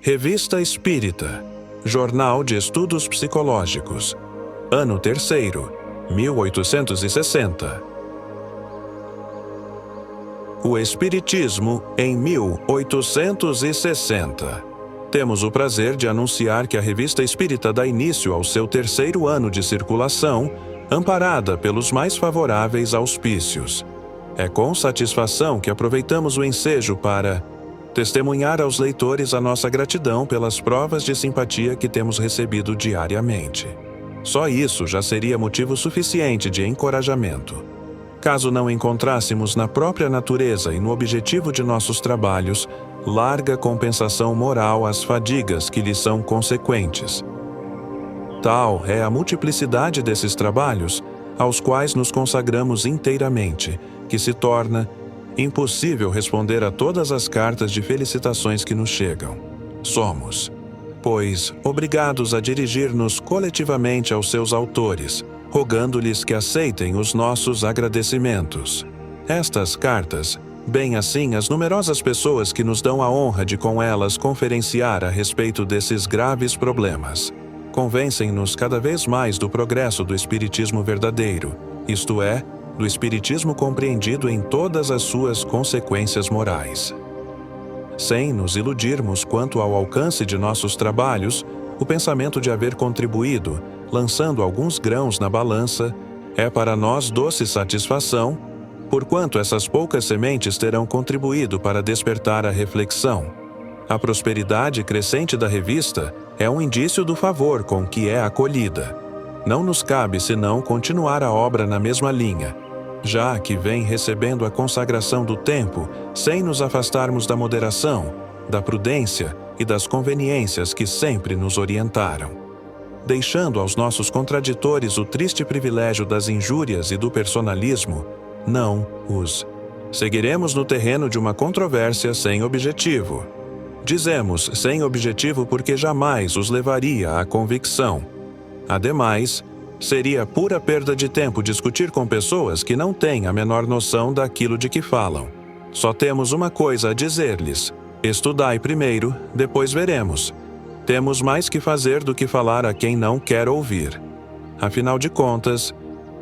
Revista Espírita, Jornal de Estudos Psicológicos, Ano 3º, 1860. O Espiritismo em 1860. Temos o prazer de anunciar que a Revista Espírita dá início ao seu 3º ano de circulação, amparada pelos mais favoráveis auspícios. É com satisfação que aproveitamos o ensejo para testemunhar aos leitores a nossa gratidão pelas provas de simpatia que temos recebido diariamente. Só isso já seria motivo suficiente de encorajamento. Caso não encontrássemos na própria natureza e no objetivo de nossos trabalhos larga compensação moral às fadigas que lhes são consequentes. Tal é a multiplicidade desses trabalhos, aos quais nos consagramos inteiramente, que se torna impossível responder a todas as cartas de felicitações que nos chegam. Somos, pois, obrigados a dirigir-nos coletivamente aos seus autores, rogando-lhes que aceitem os nossos agradecimentos. Estas cartas, bem assim as numerosas pessoas que nos dão a honra de com elas conferenciar a respeito desses graves problemas, convencem-nos cada vez mais do progresso do Espiritismo verdadeiro, isto é, do Espiritismo compreendido em todas as suas consequências morais. Sem nos iludirmos quanto ao alcance de nossos trabalhos, o pensamento de haver contribuído, lançando alguns grãos na balança, é para nós doce satisfação, porquanto essas poucas sementes terão contribuído para despertar a reflexão. A prosperidade crescente da revista é um indício do favor com que é acolhida. Não nos cabe senão continuar a obra na mesma linha, já que vem recebendo a consagração do tempo, sem nos afastarmos da moderação, da prudência e das conveniências que sempre nos orientaram. Deixando aos nossos contraditores o triste privilégio das injúrias e do personalismo, não os seguiremos no terreno de uma controvérsia sem objetivo. Dizemos sem objetivo porque jamais os levaria à convicção. Ademais, seria pura perda de tempo discutir com pessoas que não têm a menor noção daquilo de que falam. Só temos uma coisa a dizer-lhes: estudai primeiro, depois veremos. Temos mais que fazer do que falar a quem não quer ouvir. Afinal de contas,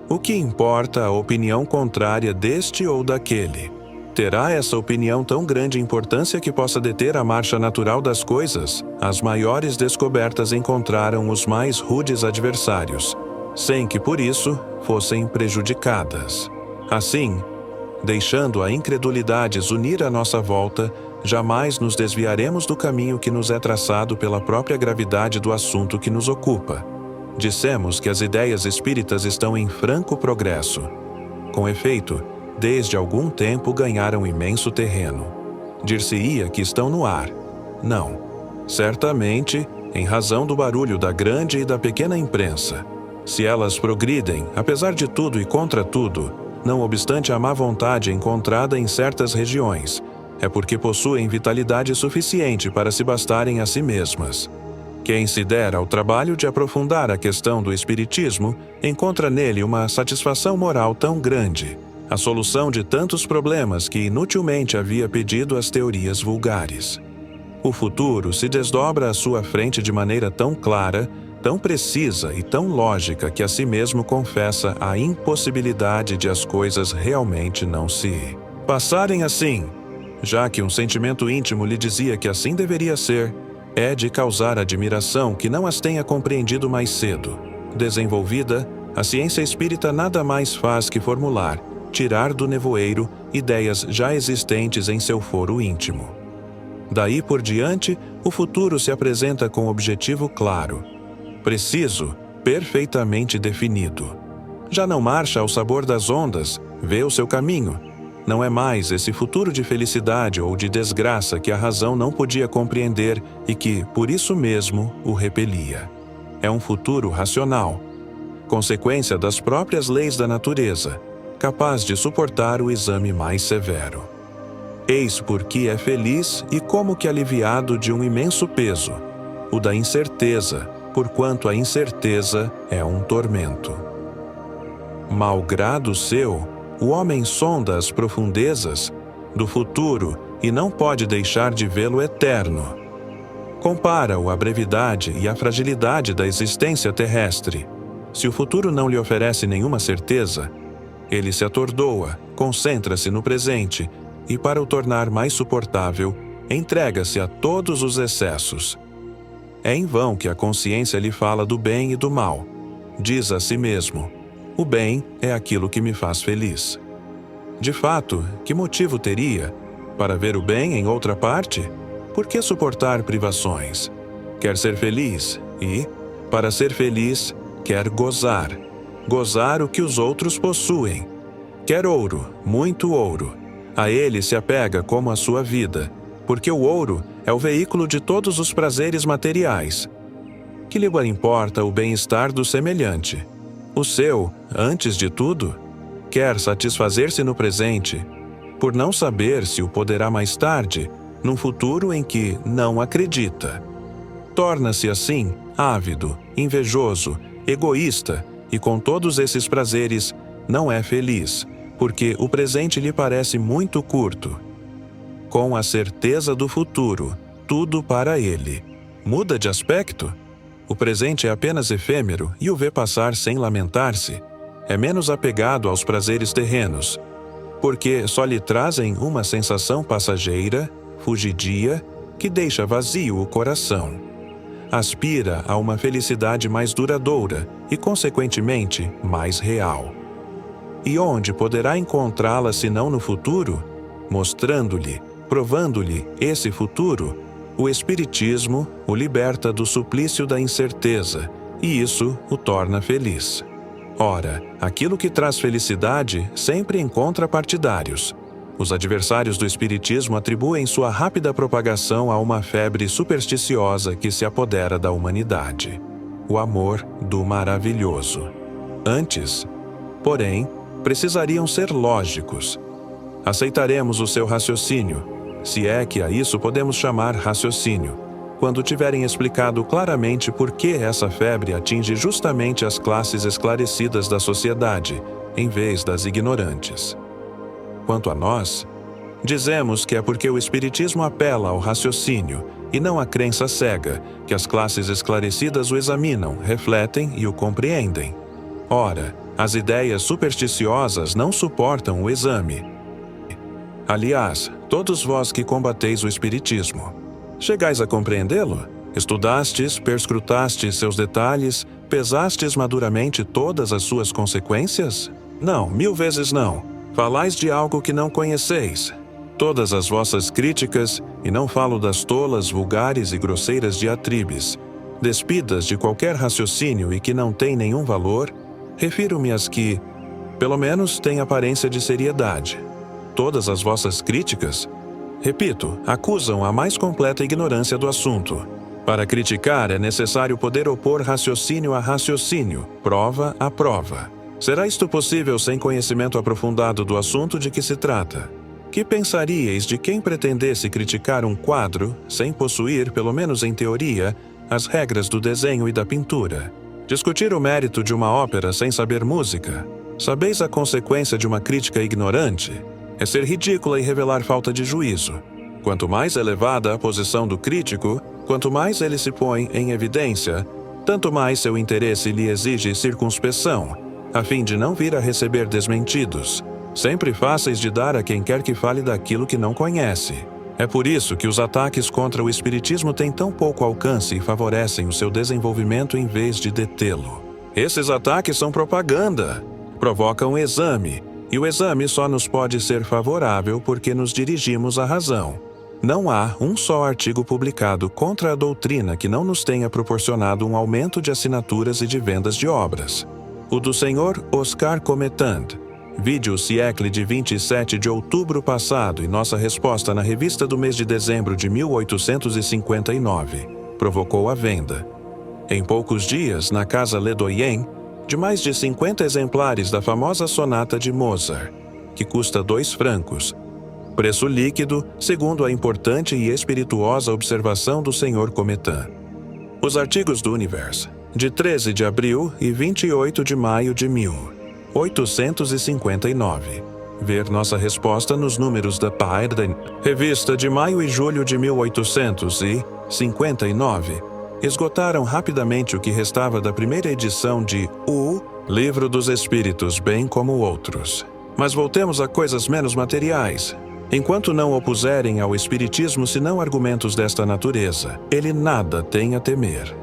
o que importa a opinião contrária deste ou daquele? Terá essa opinião tão grande importância que possa deter a marcha natural das coisas? As maiores descobertas encontraram os mais rudes adversários, sem que por isso fossem prejudicadas. Assim, deixando a incredulidade unir a nossa volta, jamais nos desviaremos do caminho que nos é traçado pela própria gravidade do assunto que nos ocupa. Dissemos que as ideias espíritas estão em franco progresso. Com efeito, desde algum tempo ganharam imenso terreno. Dir-se-ia que estão no ar. Não. Certamente, em razão do barulho da grande e da pequena imprensa. Se elas progridem, apesar de tudo e contra tudo, não obstante a má vontade encontrada em certas regiões, é porque possuem vitalidade suficiente para se bastarem a si mesmas. Quem se der ao trabalho de aprofundar a questão do espiritismo, encontra nele uma satisfação moral tão grande, a solução de tantos problemas que inutilmente havia pedido às teorias vulgares. O futuro se desdobra à sua frente de maneira tão clara, tão precisa e tão lógica que a si mesmo confessa a impossibilidade de as coisas realmente não se passarem assim, já que um sentimento íntimo lhe dizia que assim deveria ser, é de causar admiração que não as tenha compreendido mais cedo. Desenvolvida, a ciência espírita nada mais faz que formular, tirar do nevoeiro ideias já existentes em seu foro íntimo. Daí por diante, o futuro se apresenta com objetivo claro, preciso, perfeitamente definido. Já não marcha ao sabor das ondas, vê o seu caminho. Não é mais esse futuro de felicidade ou de desgraça que a razão não podia compreender e que, por isso mesmo, o repelia. É um futuro racional, consequência das próprias leis da natureza, capaz de suportar o exame mais severo. Eis porque é feliz e como que aliviado de um imenso peso, o da incerteza, porquanto a incerteza é um tormento. Malgrado seu, o homem sonda as profundezas do futuro e não pode deixar de vê-lo eterno. Compara-o à brevidade e à fragilidade da existência terrestre. Se o futuro não lhe oferece nenhuma certeza, ele se atordoa, concentra-se no presente e, para o tornar mais suportável, entrega-se a todos os excessos. É em vão que a consciência lhe fala do bem e do mal. Diz a si mesmo: o bem é aquilo que me faz feliz. De fato, que motivo teria para ver o bem em outra parte? Por que suportar privações? Quer ser feliz e, para ser feliz, quer gozar. Gozar o que os outros possuem. Quer ouro, muito ouro. A ele se apega como a sua vida, porque o ouro é o veículo de todos os prazeres materiais. Que lhe importa o bem-estar do semelhante? O seu, antes de tudo, quer satisfazer-se no presente, por não saber se o poderá mais tarde, num futuro em que não acredita. Torna-se assim ávido, invejoso, egoísta e com todos esses prazeres não é feliz, porque o presente lhe parece muito curto. Com a certeza do futuro, tudo para ele muda de aspecto. O presente é apenas efêmero e o vê passar sem lamentar-se. É menos apegado aos prazeres terrenos, porque só lhe trazem uma sensação passageira, fugidia, que deixa vazio o coração. Aspira a uma felicidade mais duradoura e, consequentemente, mais real. E onde poderá encontrá-la senão no futuro? Mostrando-lhe, provando-lhe esse futuro, o Espiritismo o liberta do suplício da incerteza, e isso o torna feliz. Ora, aquilo que traz felicidade sempre encontra partidários. Os adversários do Espiritismo atribuem sua rápida propagação a uma febre supersticiosa que se apodera da humanidade: o amor do maravilhoso. Antes, porém, precisariam ser lógicos. Aceitaremos o seu raciocínio, se é que a isso podemos chamar raciocínio, quando tiverem explicado claramente por que essa febre atinge justamente as classes esclarecidas da sociedade, em vez das ignorantes. Quanto a nós, dizemos que é porque o Espiritismo apela ao raciocínio e não à crença cega, que as classes esclarecidas o examinam, refletem e o compreendem. Ora, as ideias supersticiosas não suportam o exame. Aliás, todos vós que combateis o Espiritismo, chegais a compreendê-lo? Estudastes, perscrutastes seus detalhes, pesastes maduramente todas as suas consequências? Não, 1000 vezes não. Falais de algo que não conheceis. Todas as vossas críticas, e não falo das tolas, vulgares e grosseiras diatribes, despidas de qualquer raciocínio e que não têm nenhum valor, refiro-me às que, pelo menos, têm aparência de seriedade. Todas as vossas críticas, repito, acusam a mais completa ignorância do assunto. Para criticar é necessário poder opor raciocínio a raciocínio, prova a prova. Será isto possível sem conhecimento aprofundado do assunto de que se trata? Que pensaríeis de quem pretendesse criticar um quadro sem possuir, pelo menos em teoria, as regras do desenho e da pintura? Discutir o mérito de uma ópera sem saber música? Sabeis a consequência de uma crítica ignorante? É ser ridícula e revelar falta de juízo. Quanto mais elevada a posição do crítico, quanto mais ele se põe em evidência, tanto mais seu interesse lhe exige circunspeção, a fim de não vir a receber desmentidos, sempre fáceis de dar a quem quer que fale daquilo que não conhece. É por isso que os ataques contra o Espiritismo têm tão pouco alcance e favorecem o seu desenvolvimento em vez de detê-lo. Esses ataques são propaganda, provocam exame, e o exame só nos pode ser favorável porque nos dirigimos à razão. Não há um só artigo publicado contra a doutrina que não nos tenha proporcionado um aumento de assinaturas e de vendas de obras. O do Sr. Oscar Cometant, vídeo Siecle de 27 de outubro passado e nossa resposta na revista do mês de dezembro de 1859, provocou a venda, em poucos dias, na Casa Ledoyen, de mais de 50 exemplares da famosa sonata de Mozart, que custa 2 francos, preço líquido, segundo a importante e espirituosa observação do Sr. Cometant. Os artigos do Universo, de 13 de abril e 28 de maio de 1859. ver nossa resposta nos números da Páerden, revista de maio e julho de 1859, esgotaram rapidamente o que restava da primeira edição de O Livro dos Espíritos, bem como outros. Mas voltemos a coisas menos materiais. Enquanto não opuserem ao Espiritismo senão argumentos desta natureza, ele nada tem a temer.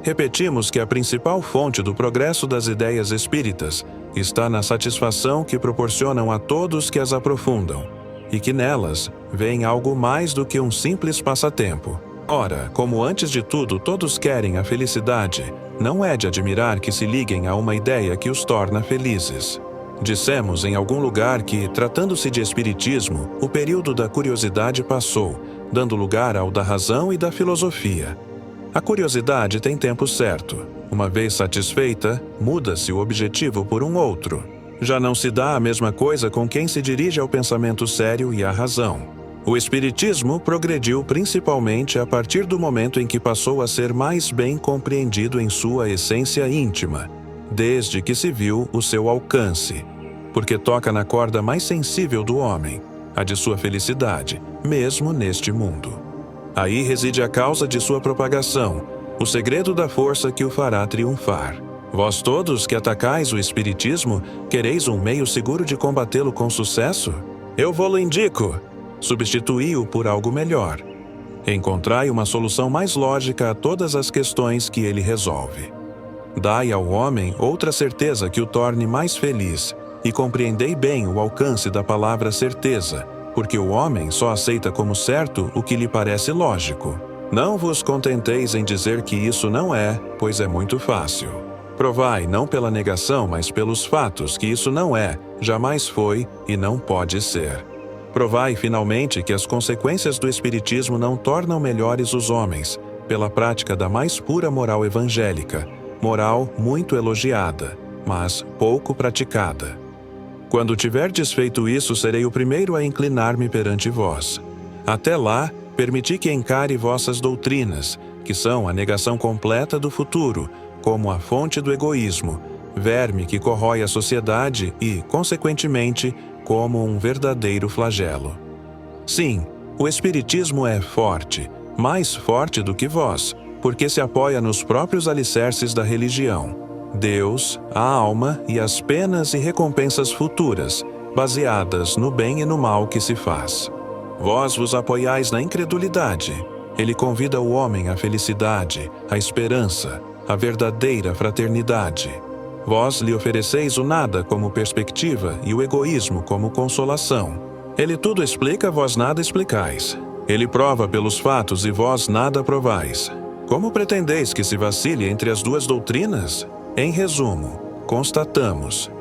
Repetimos que a principal fonte do progresso das ideias espíritas está na satisfação que proporcionam a todos que as aprofundam, e que nelas vem algo mais do que um simples passatempo. Ora, como antes de tudo todos querem a felicidade, não é de admirar que se liguem a uma ideia que os torna felizes. Dissemos em algum lugar que, tratando-se de espiritismo, o período da curiosidade passou, dando lugar ao da razão e da filosofia. A curiosidade tem tempo certo. Uma vez satisfeita, muda-se o objetivo por um outro. Já não se dá a mesma coisa com quem se dirige ao pensamento sério e à razão. O espiritismo progrediu principalmente a partir do momento em que passou a ser mais bem compreendido em sua essência íntima, desde que se viu o seu alcance, porque toca na corda mais sensível do homem, a de sua felicidade, mesmo neste mundo. Aí reside a causa de sua propagação, o segredo da força que o fará triunfar. Vós todos que atacais o espiritismo, quereis um meio seguro de combatê-lo com sucesso? Eu vô-lo indico. Substituí-o por algo melhor. Encontrai uma solução mais lógica a todas as questões que ele resolve. Dai ao homem outra certeza que o torne mais feliz, e compreendei bem o alcance da palavra certeza, porque o homem só aceita como certo o que lhe parece lógico. Não vos contenteis em dizer que isso não é, pois é muito fácil. Provai, não pela negação, mas pelos fatos, que isso não é, jamais foi e não pode ser. Provai, finalmente, que as consequências do espiritismo não tornam melhores os homens, pela prática da mais pura moral evangélica, moral muito elogiada, mas pouco praticada. Quando tiverdes feito isso, serei o primeiro a inclinar-me perante vós. Até lá, permiti que encare vossas doutrinas, que são a negação completa do futuro, como a fonte do egoísmo, verme que corrói a sociedade e, consequentemente, como um verdadeiro flagelo. Sim, o espiritismo é forte, mais forte do que vós, porque se apoia nos próprios alicerces da religião, Deus, a alma e as penas e recompensas futuras, baseadas no bem e no mal que se faz. Vós vos apoiais na incredulidade. Ele convida o homem à felicidade, à esperança, à verdadeira fraternidade. Vós lhe ofereceis o nada como perspectiva e o egoísmo como consolação. Ele tudo explica, vós nada explicais. Ele prova pelos fatos e vós nada provais. Como pretendeis que se vacile entre as duas doutrinas? Em resumo, constatamos,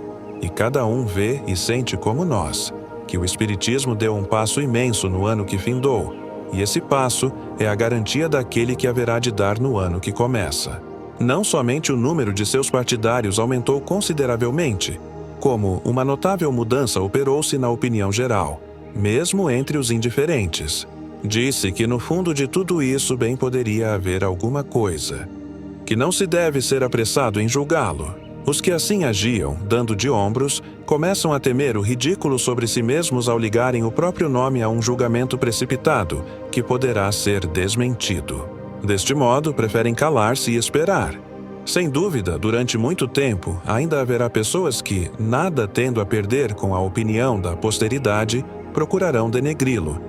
e cada um vê e sente como nós, que o Espiritismo deu um passo imenso no ano que findou, e esse passo é a garantia daquele que haverá de dar no ano que começa. Não somente o número de seus partidários aumentou consideravelmente, como uma notável mudança operou-se na opinião geral, mesmo entre os indiferentes. Disse que no fundo de tudo isso bem poderia haver alguma coisa, que não se deve ser apressado em julgá-lo. Os que assim agiam, dando de ombros, começam a temer o ridículo sobre si mesmos ao ligarem o próprio nome a um julgamento precipitado, que poderá ser desmentido. Deste modo, preferem calar-se e esperar. Sem dúvida, durante muito tempo, ainda haverá pessoas que, nada tendo a perder com a opinião da posteridade, procurarão denegri-lo.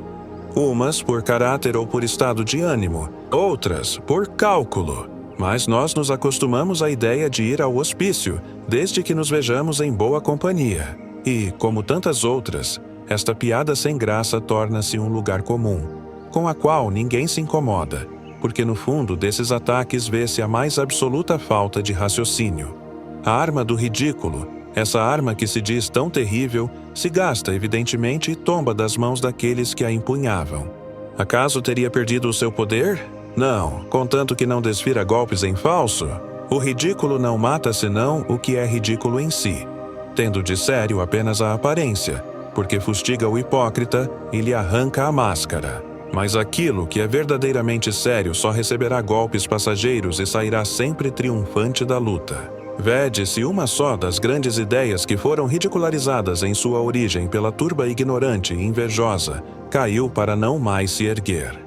Umas por caráter ou por estado de ânimo, outras por cálculo. Mas nós nos acostumamos à ideia de ir ao hospício, desde que nos vejamos em boa companhia. E, como tantas outras, esta piada sem graça torna-se um lugar comum, com a qual ninguém se incomoda, porque no fundo desses ataques vê-se a mais absoluta falta de raciocínio. A arma do ridículo, essa arma que se diz tão terrível, se gasta evidentemente e tomba das mãos daqueles que a empunhavam. Acaso teria perdido o seu poder? Não, contanto que não desfira golpes em falso. O ridículo não mata senão o que é ridículo em si, tendo de sério apenas a aparência, porque fustiga o hipócrita e lhe arranca a máscara. Mas aquilo que é verdadeiramente sério só receberá golpes passageiros e sairá sempre triunfante da luta. Vede-se uma só das grandes ideias que foram ridicularizadas em sua origem pela turba ignorante e invejosa, caiu para não mais se erguer.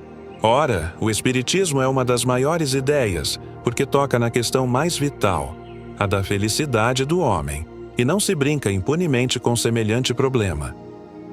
Ora, o Espiritismo é uma das maiores ideias, porque toca na questão mais vital, a da felicidade do homem, e não se brinca impunemente com semelhante problema.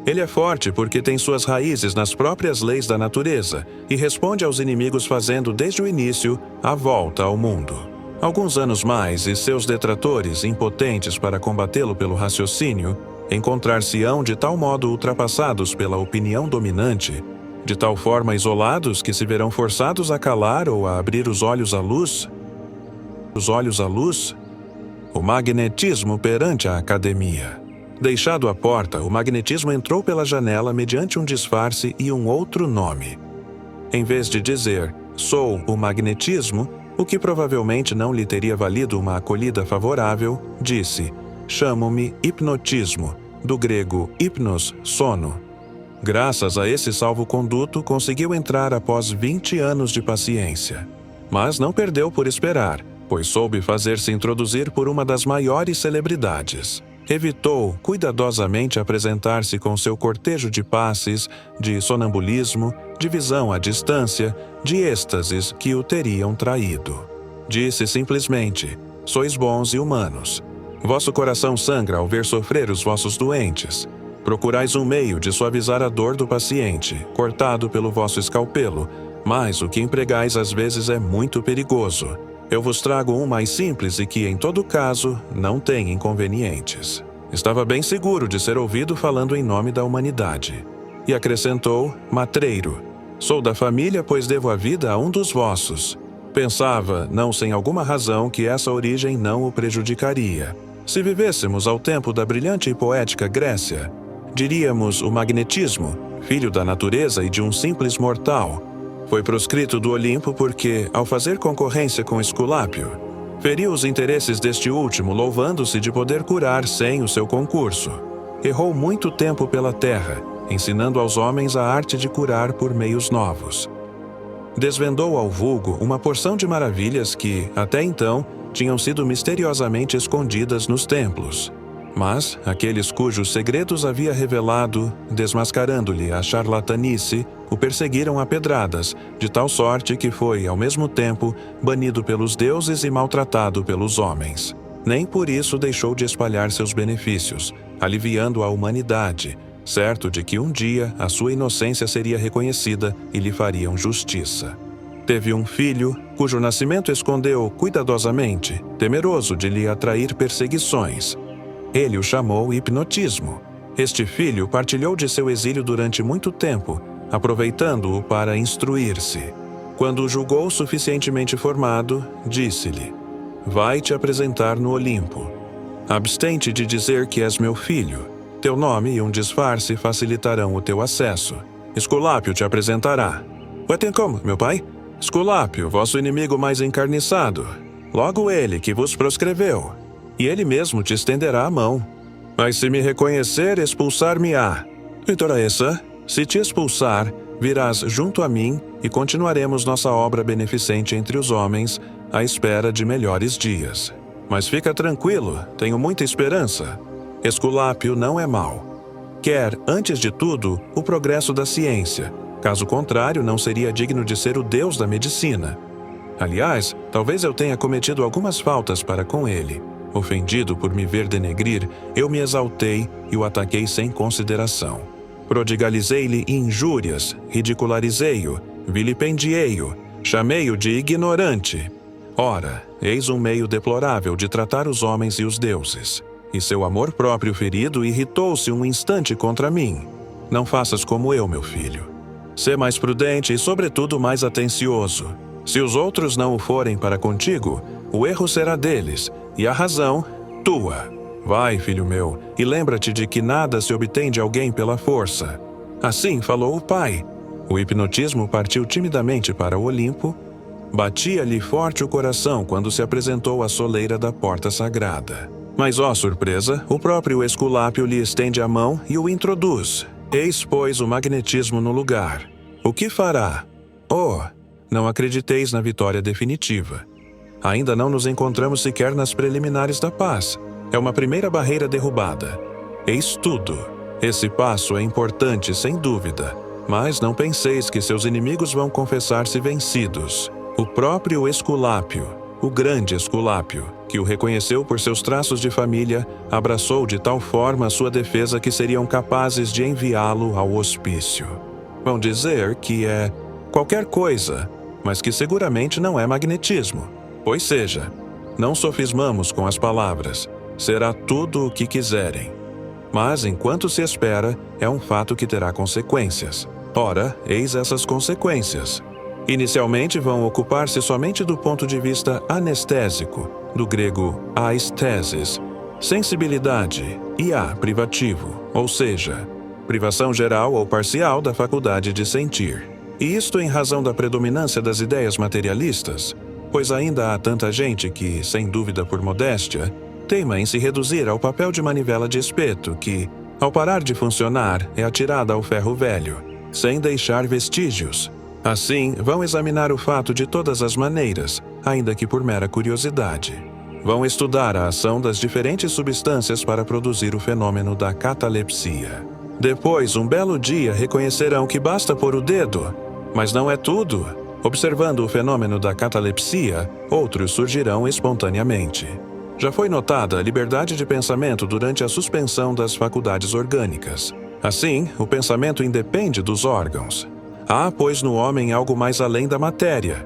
Ele é forte porque tem suas raízes nas próprias leis da natureza e responde aos inimigos fazendo desde o início a volta ao mundo. Alguns anos mais e seus detratores, impotentes para combatê-lo pelo raciocínio, encontrar-se-ão de tal modo ultrapassados pela opinião dominante, de tal forma isolados que se verão forçados a calar ou a abrir os olhos à luz. O magnetismo perante a academia. Deixado à porta, o magnetismo entrou pela janela mediante um disfarce e um outro nome. Em vez de dizer, sou o magnetismo, o que provavelmente não lhe teria valido uma acolhida favorável, disse, chamo-me hipnotismo, do grego hipnos, sono. Graças a esse salvo-conduto, conseguiu entrar após 20 anos de paciência. Mas não perdeu por esperar, pois soube fazer-se introduzir por uma das maiores celebridades. Evitou cuidadosamente apresentar-se com seu cortejo de passes, de sonambulismo, de visão à distância, de êxtases que o teriam traído. Disse simplesmente, sois bons e humanos. Vosso coração sangra ao ver sofrer os vossos doentes. Procurais um meio de suavizar a dor do paciente, cortado pelo vosso escalpelo, mas o que empregais às vezes é muito perigoso. Eu vos trago um mais simples e que, em todo caso, não tem inconvenientes. Estava bem seguro de ser ouvido falando em nome da humanidade. E acrescentou, matreiro. Sou da família, pois devo a vida a um dos vossos. Pensava, não sem alguma razão, que essa origem não o prejudicaria. Se vivêssemos ao tempo da brilhante e poética Grécia, diríamos o magnetismo, filho da natureza e de um simples mortal, foi proscrito do Olimpo porque, ao fazer concorrência com Esculápio, feriu os interesses deste último, louvando-se de poder curar sem o seu concurso. Errou muito tempo pela terra, ensinando aos homens a arte de curar por meios novos. Desvendou ao vulgo uma porção de maravilhas que, até então, tinham sido misteriosamente escondidas nos templos. Mas aqueles cujos segredos havia revelado, desmascarando-lhe a charlatanice, o perseguiram a pedradas, de tal sorte que foi, ao mesmo tempo, banido pelos deuses e maltratado pelos homens. Nem por isso deixou de espalhar seus benefícios, aliviando a humanidade, certo de que um dia a sua inocência seria reconhecida e lhe fariam justiça. Teve um filho, cujo nascimento escondeu cuidadosamente, temeroso de lhe atrair perseguições. Ele o chamou hipnotismo. Este filho partilhou de seu exílio durante muito tempo, aproveitando-o para instruir-se. Quando o julgou suficientemente formado, disse-lhe, vai te apresentar no Olimpo. Abstente de dizer que és meu filho. Teu nome e um disfarce facilitarão o teu acesso. Esculápio te apresentará. Wetencom, meu pai? Esculápio, vosso inimigo mais encarniçado. Logo ele que vos proscreveu. E ele mesmo te estenderá a mão. Mas se me reconhecer, expulsar-me-á. Essa, se te expulsar, virás junto a mim e continuaremos nossa obra beneficente entre os homens, à espera de melhores dias. Mas fica tranquilo, tenho muita esperança. Esculápio não é mau. Quer, antes de tudo, o progresso da ciência. Caso contrário, não seria digno de ser o deus da medicina. Aliás, talvez eu tenha cometido algumas faltas para com ele. Ofendido por me ver denegrir, eu me exaltei e o ataquei sem consideração. Prodigalizei-lhe injúrias, ridicularizei-o, vilipendiei-o, chamei-o de ignorante. Ora, eis um meio deplorável de tratar os homens e os deuses. E seu amor próprio ferido irritou-se um instante contra mim. Não faças como eu, meu filho. Sê mais prudente e, sobretudo, mais atencioso. Se os outros não o forem para contigo, o erro será deles, e a razão, tua. Vai, filho meu, e lembra-te de que nada se obtém de alguém pela força. Assim falou o pai. O hipnotismo partiu timidamente para o Olimpo. Batia-lhe forte o coração quando se apresentou à soleira da porta sagrada. Mas, ó surpresa, o próprio Esculápio lhe estende a mão e o introduz. Eis, pois, o magnetismo no lugar. O que fará? Oh, não acrediteis na vitória definitiva. Ainda não nos encontramos sequer nas preliminares da paz. É uma primeira barreira derrubada. Eis tudo. Esse passo é importante, sem dúvida. Mas não penseis que seus inimigos vão confessar-se vencidos. O próprio Esculápio, o grande Esculápio, que o reconheceu por seus traços de família, abraçou de tal forma a sua defesa que seriam capazes de enviá-lo ao hospício. Vão dizer que é qualquer coisa, mas que seguramente não é magnetismo. Pois seja, não sofismamos com as palavras, será tudo o que quiserem. Mas, enquanto se espera, é um fato que terá consequências. Ora, eis essas consequências. Inicialmente vão ocupar-se somente do ponto de vista anestésico, do grego aesthesis, sensibilidade, e privativo, ou seja, privação geral ou parcial da faculdade de sentir. E isto em razão da predominância das ideias materialistas, pois ainda há tanta gente que, sem dúvida por modéstia, teima em se reduzir ao papel de manivela de espeto que, ao parar de funcionar, é atirada ao ferro velho, sem deixar vestígios. Assim, vão examinar o fato de todas as maneiras, ainda que por mera curiosidade. Vão estudar a ação das diferentes substâncias para produzir o fenômeno da catalepsia. Depois, um belo dia, reconhecerão que basta pôr o dedo, mas não é tudo. Observando o fenômeno da catalepsia, outros surgirão espontaneamente. Já foi notada a liberdade de pensamento durante a suspensão das faculdades orgânicas. Assim, o pensamento independe dos órgãos. Há, pois, no homem algo mais além da matéria.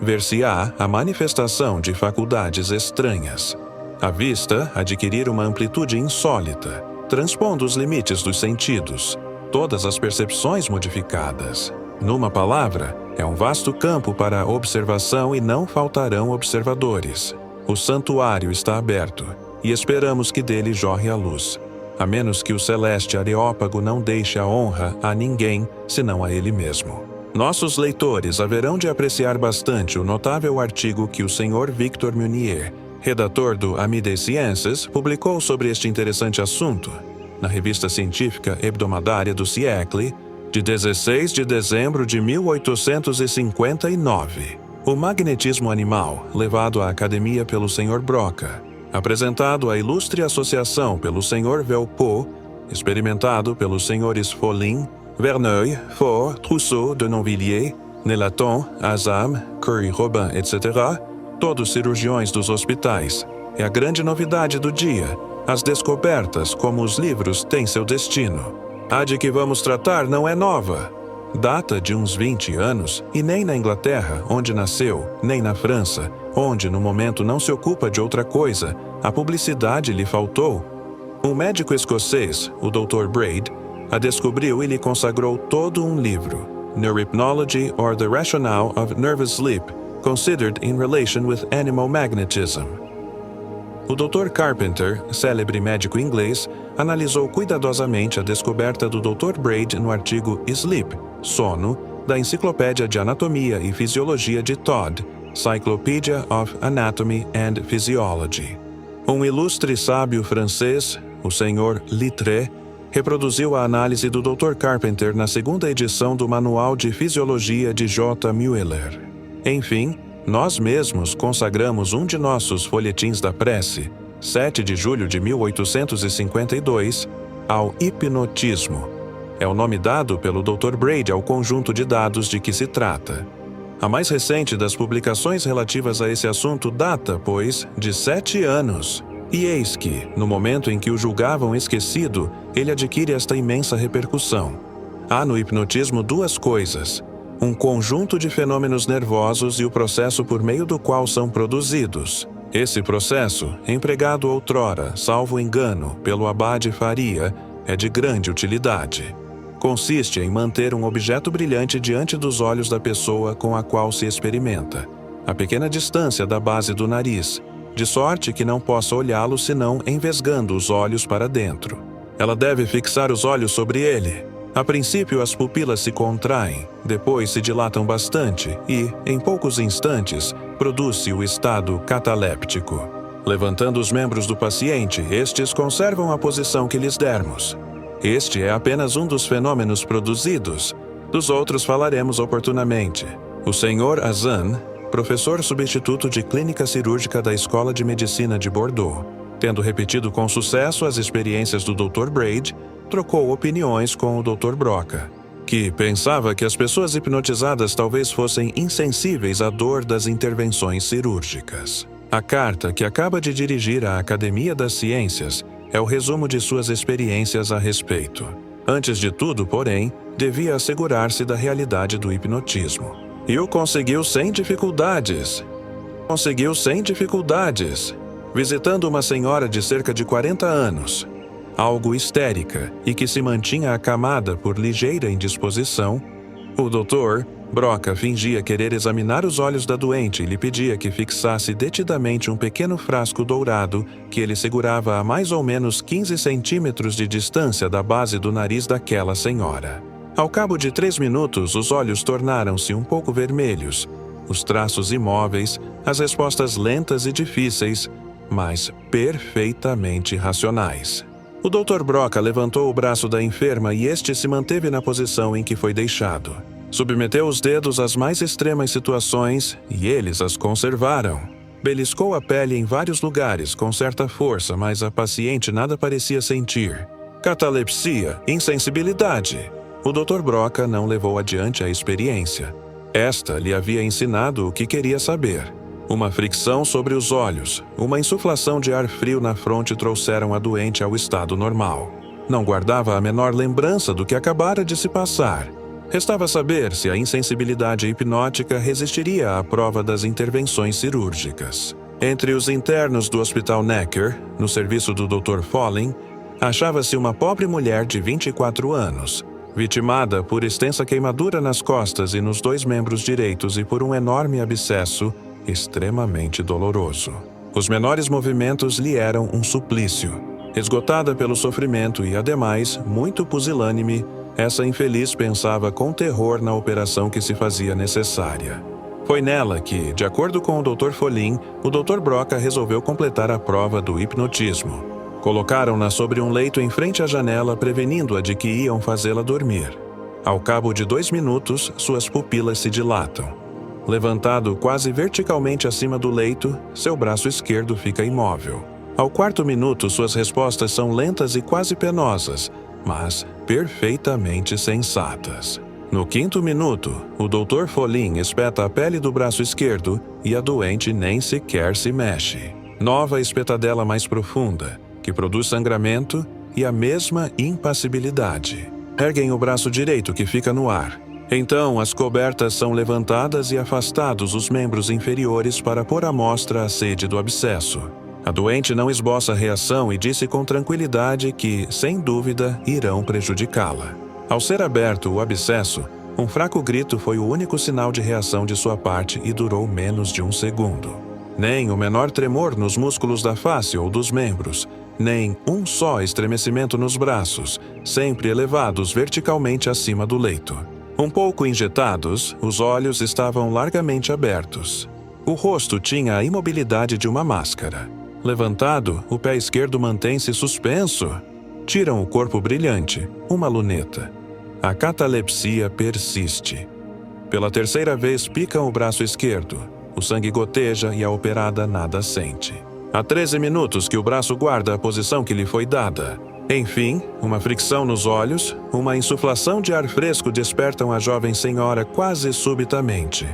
Ver-se-á a manifestação de faculdades estranhas. A vista adquirir uma amplitude insólita, transpondo os limites dos sentidos, todas as percepções modificadas. Numa palavra, é um vasto campo para observação e não faltarão observadores. O santuário está aberto, e esperamos que dele jorre a luz, a menos que o celeste Areópago não deixe a honra a ninguém, senão a ele mesmo. Nossos leitores haverão de apreciar bastante o notável artigo que o Sr. Victor Meunier, redator do Ami des Sciences, publicou sobre este interessante assunto, na revista científica hebdomadária do Siècle, de 16 de dezembro de 1859. O magnetismo animal, levado à academia pelo Sr. Broca, apresentado à ilustre associação pelo Sr. Velpeau, experimentado pelos Srs. Follin, Verneuil, Faure, Trousseau, de Nonvilliers, Nelaton, Azam, Curie-Robin, etc., todos cirurgiões dos hospitais. É a grande novidade do dia, as descobertas como os livros têm seu destino. A de que vamos tratar não é nova. Data de uns 20 anos, e nem na Inglaterra, onde nasceu, nem na França, onde no momento não se ocupa de outra coisa, a publicidade lhe faltou. Um médico escocês, o Dr. Braid, a descobriu e lhe consagrou todo um livro, Neurohypnology or the Rationale of Nervous Sleep, Considered in Relation with Animal Magnetism. O Dr. Carpenter, célebre médico inglês, analisou cuidadosamente a descoberta do Dr. Braid no artigo Sleep, Sono, da Enciclopédia de Anatomia e Fisiologia de Todd, Cyclopedia of Anatomy and Physiology. Um ilustre sábio francês, o Sr. Littré, reproduziu a análise do Dr. Carpenter na segunda edição do Manual de Fisiologia de J. Mueller. Enfim, nós mesmos consagramos um de nossos folhetins da prece, 7 de julho de 1852, ao hipnotismo. É o nome dado pelo Dr. Braid ao conjunto de dados de que se trata. A mais recente das publicações relativas a esse assunto data, pois, de 7 anos. E eis que, no momento em que o julgavam esquecido, ele adquire esta imensa repercussão. Há no hipnotismo duas coisas: um conjunto de fenômenos nervosos e o processo por meio do qual são produzidos. Esse processo, empregado outrora, salvo engano, pelo abade Faria, é de grande utilidade. Consiste em manter um objeto brilhante diante dos olhos da pessoa com a qual se experimenta, a pequena distância da base do nariz, de sorte que não possa olhá-lo senão envesgando os olhos para dentro. Ela deve fixar os olhos sobre ele. A princípio, as pupilas se contraem, depois se dilatam bastante e, em poucos instantes, produz-se o estado cataléptico. Levantando os membros do paciente, estes conservam a posição que lhes dermos. Este é apenas um dos fenômenos produzidos. Dos outros falaremos oportunamente. O Sr. Azan, professor substituto de clínica cirúrgica da Escola de Medicina de Bordeaux. Tendo repetido com sucesso as experiências do Dr. Braid, trocou opiniões com o Dr. Broca, que pensava que as pessoas hipnotizadas talvez fossem insensíveis à dor das intervenções cirúrgicas. A carta que acaba de dirigir à Academia das Ciências é o resumo de suas experiências a respeito. Antes de tudo, porém, devia assegurar-se da realidade do hipnotismo. E o conseguiu sem dificuldades. Visitando uma senhora de cerca de 40 anos, algo histérica e que se mantinha acamada por ligeira indisposição, o Dr. Broca fingia querer examinar os olhos da doente e lhe pedia que fixasse detidamente um pequeno frasco dourado que ele segurava a mais ou menos 15 centímetros de distância da base do nariz daquela senhora. Ao cabo de 3 minutos, os olhos tornaram-se um pouco vermelhos, os traços imóveis, as respostas lentas e difíceis, mas perfeitamente racionais. O Dr. Broca levantou o braço da enferma e este se manteve na posição em que foi deixado. Submeteu os dedos às mais extremas situações e eles as conservaram. Beliscou a pele em vários lugares com certa força, mas a paciente nada parecia sentir. Catalepsia, insensibilidade. O Dr. Broca não levou adiante a experiência. Esta lhe havia ensinado o que queria saber. Uma fricção sobre os olhos, uma insuflação de ar frio na fronte trouxeram a doente ao estado normal. Não guardava a menor lembrança do que acabara de se passar. Restava saber se a insensibilidade hipnótica resistiria à prova das intervenções cirúrgicas. Entre os internos do Hospital Necker, no serviço do Dr. Folling, achava-se uma pobre mulher de 24 anos, vitimada por extensa queimadura nas costas e nos 2 membros direitos e por um enorme abscesso extremamente doloroso. Os menores movimentos lhe eram um suplício. Esgotada pelo sofrimento e, ademais, muito pusilânime, essa infeliz pensava com terror na operação que se fazia necessária. Foi nela que, de acordo com o Dr. Folin, o Dr. Broca resolveu completar a prova do hipnotismo. Colocaram-na sobre um leito em frente à janela, prevenindo-a de que iam fazê-la dormir. Ao cabo de 2 minutos, suas pupilas se dilatam. Levantado quase verticalmente acima do leito, seu braço esquerdo fica imóvel. Ao 4º minuto, suas respostas são lentas e quase penosas, mas perfeitamente sensatas. No 5º minuto, o Dr. Folin espeta a pele do braço esquerdo e a doente nem sequer se mexe. Nova espetadela mais profunda, que produz sangramento e a mesma impassibilidade. Erguem o braço direito que fica no ar. Então, as cobertas são levantadas e afastados os membros inferiores para pôr à mostra a sede do abscesso. A doente não esboça reação e disse com tranquilidade que, sem dúvida, irão prejudicá-la. Ao ser aberto o abscesso, um fraco grito foi o único sinal de reação de sua parte e durou menos de 1 segundo. Nem o menor tremor nos músculos da face ou dos membros, nem um só estremecimento nos braços, sempre elevados verticalmente acima do leito. Um pouco injetados, os olhos estavam largamente abertos. O rosto tinha a imobilidade de uma máscara. Levantado, o pé esquerdo mantém-se suspenso. Tiram o corpo brilhante, uma luneta. A catalepsia persiste. Pela 3ª vez picam o braço esquerdo. O sangue goteja e a operada nada sente. Há 13 minutos que o braço guarda a posição que lhe foi dada. Enfim, uma fricção nos olhos, uma insuflação de ar fresco despertam a jovem senhora quase subitamente.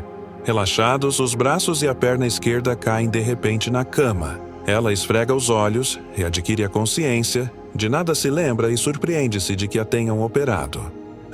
Relaxados, os braços e a perna esquerda caem de repente na cama. Ela esfrega os olhos, readquire a consciência, de nada se lembra e surpreende-se de que a tenham operado.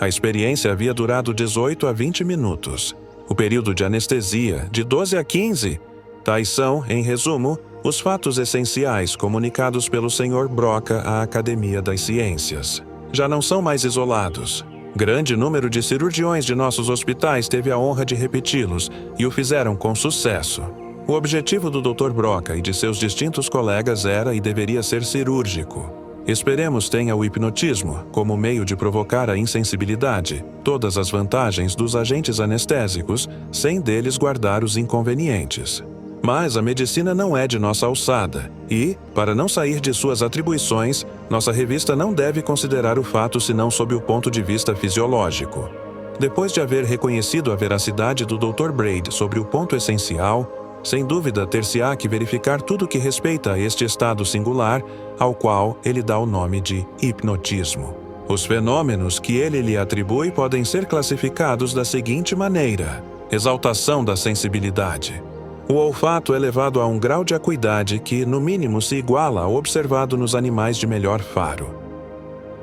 A experiência havia durado 18 a 20 minutos. O período de anestesia, de 12 a 15. Tais são, em resumo, os fatos essenciais comunicados pelo Sr. Broca à Academia das Ciências. Já não são mais isolados. Grande número de cirurgiões de nossos hospitais teve a honra de repeti-los e o fizeram com sucesso. O objetivo do Dr. Broca e de seus distintos colegas era e deveria ser cirúrgico. Esperemos tenha o hipnotismo como meio de provocar a insensibilidade, todas as vantagens dos agentes anestésicos, sem deles guardar os inconvenientes. Mas a medicina não é de nossa alçada e, para não sair de suas atribuições, nossa revista não deve considerar o fato senão sob o ponto de vista fisiológico. Depois de haver reconhecido a veracidade do Dr. Braid sobre o ponto essencial, sem dúvida ter-se-á que verificar tudo que respeita a este estado singular, ao qual ele dá o nome de hipnotismo. Os fenômenos que ele lhe atribui podem ser classificados da seguinte maneira: exaltação da sensibilidade. O olfato é levado a um grau de acuidade que, no mínimo, se iguala ao observado nos animais de melhor faro.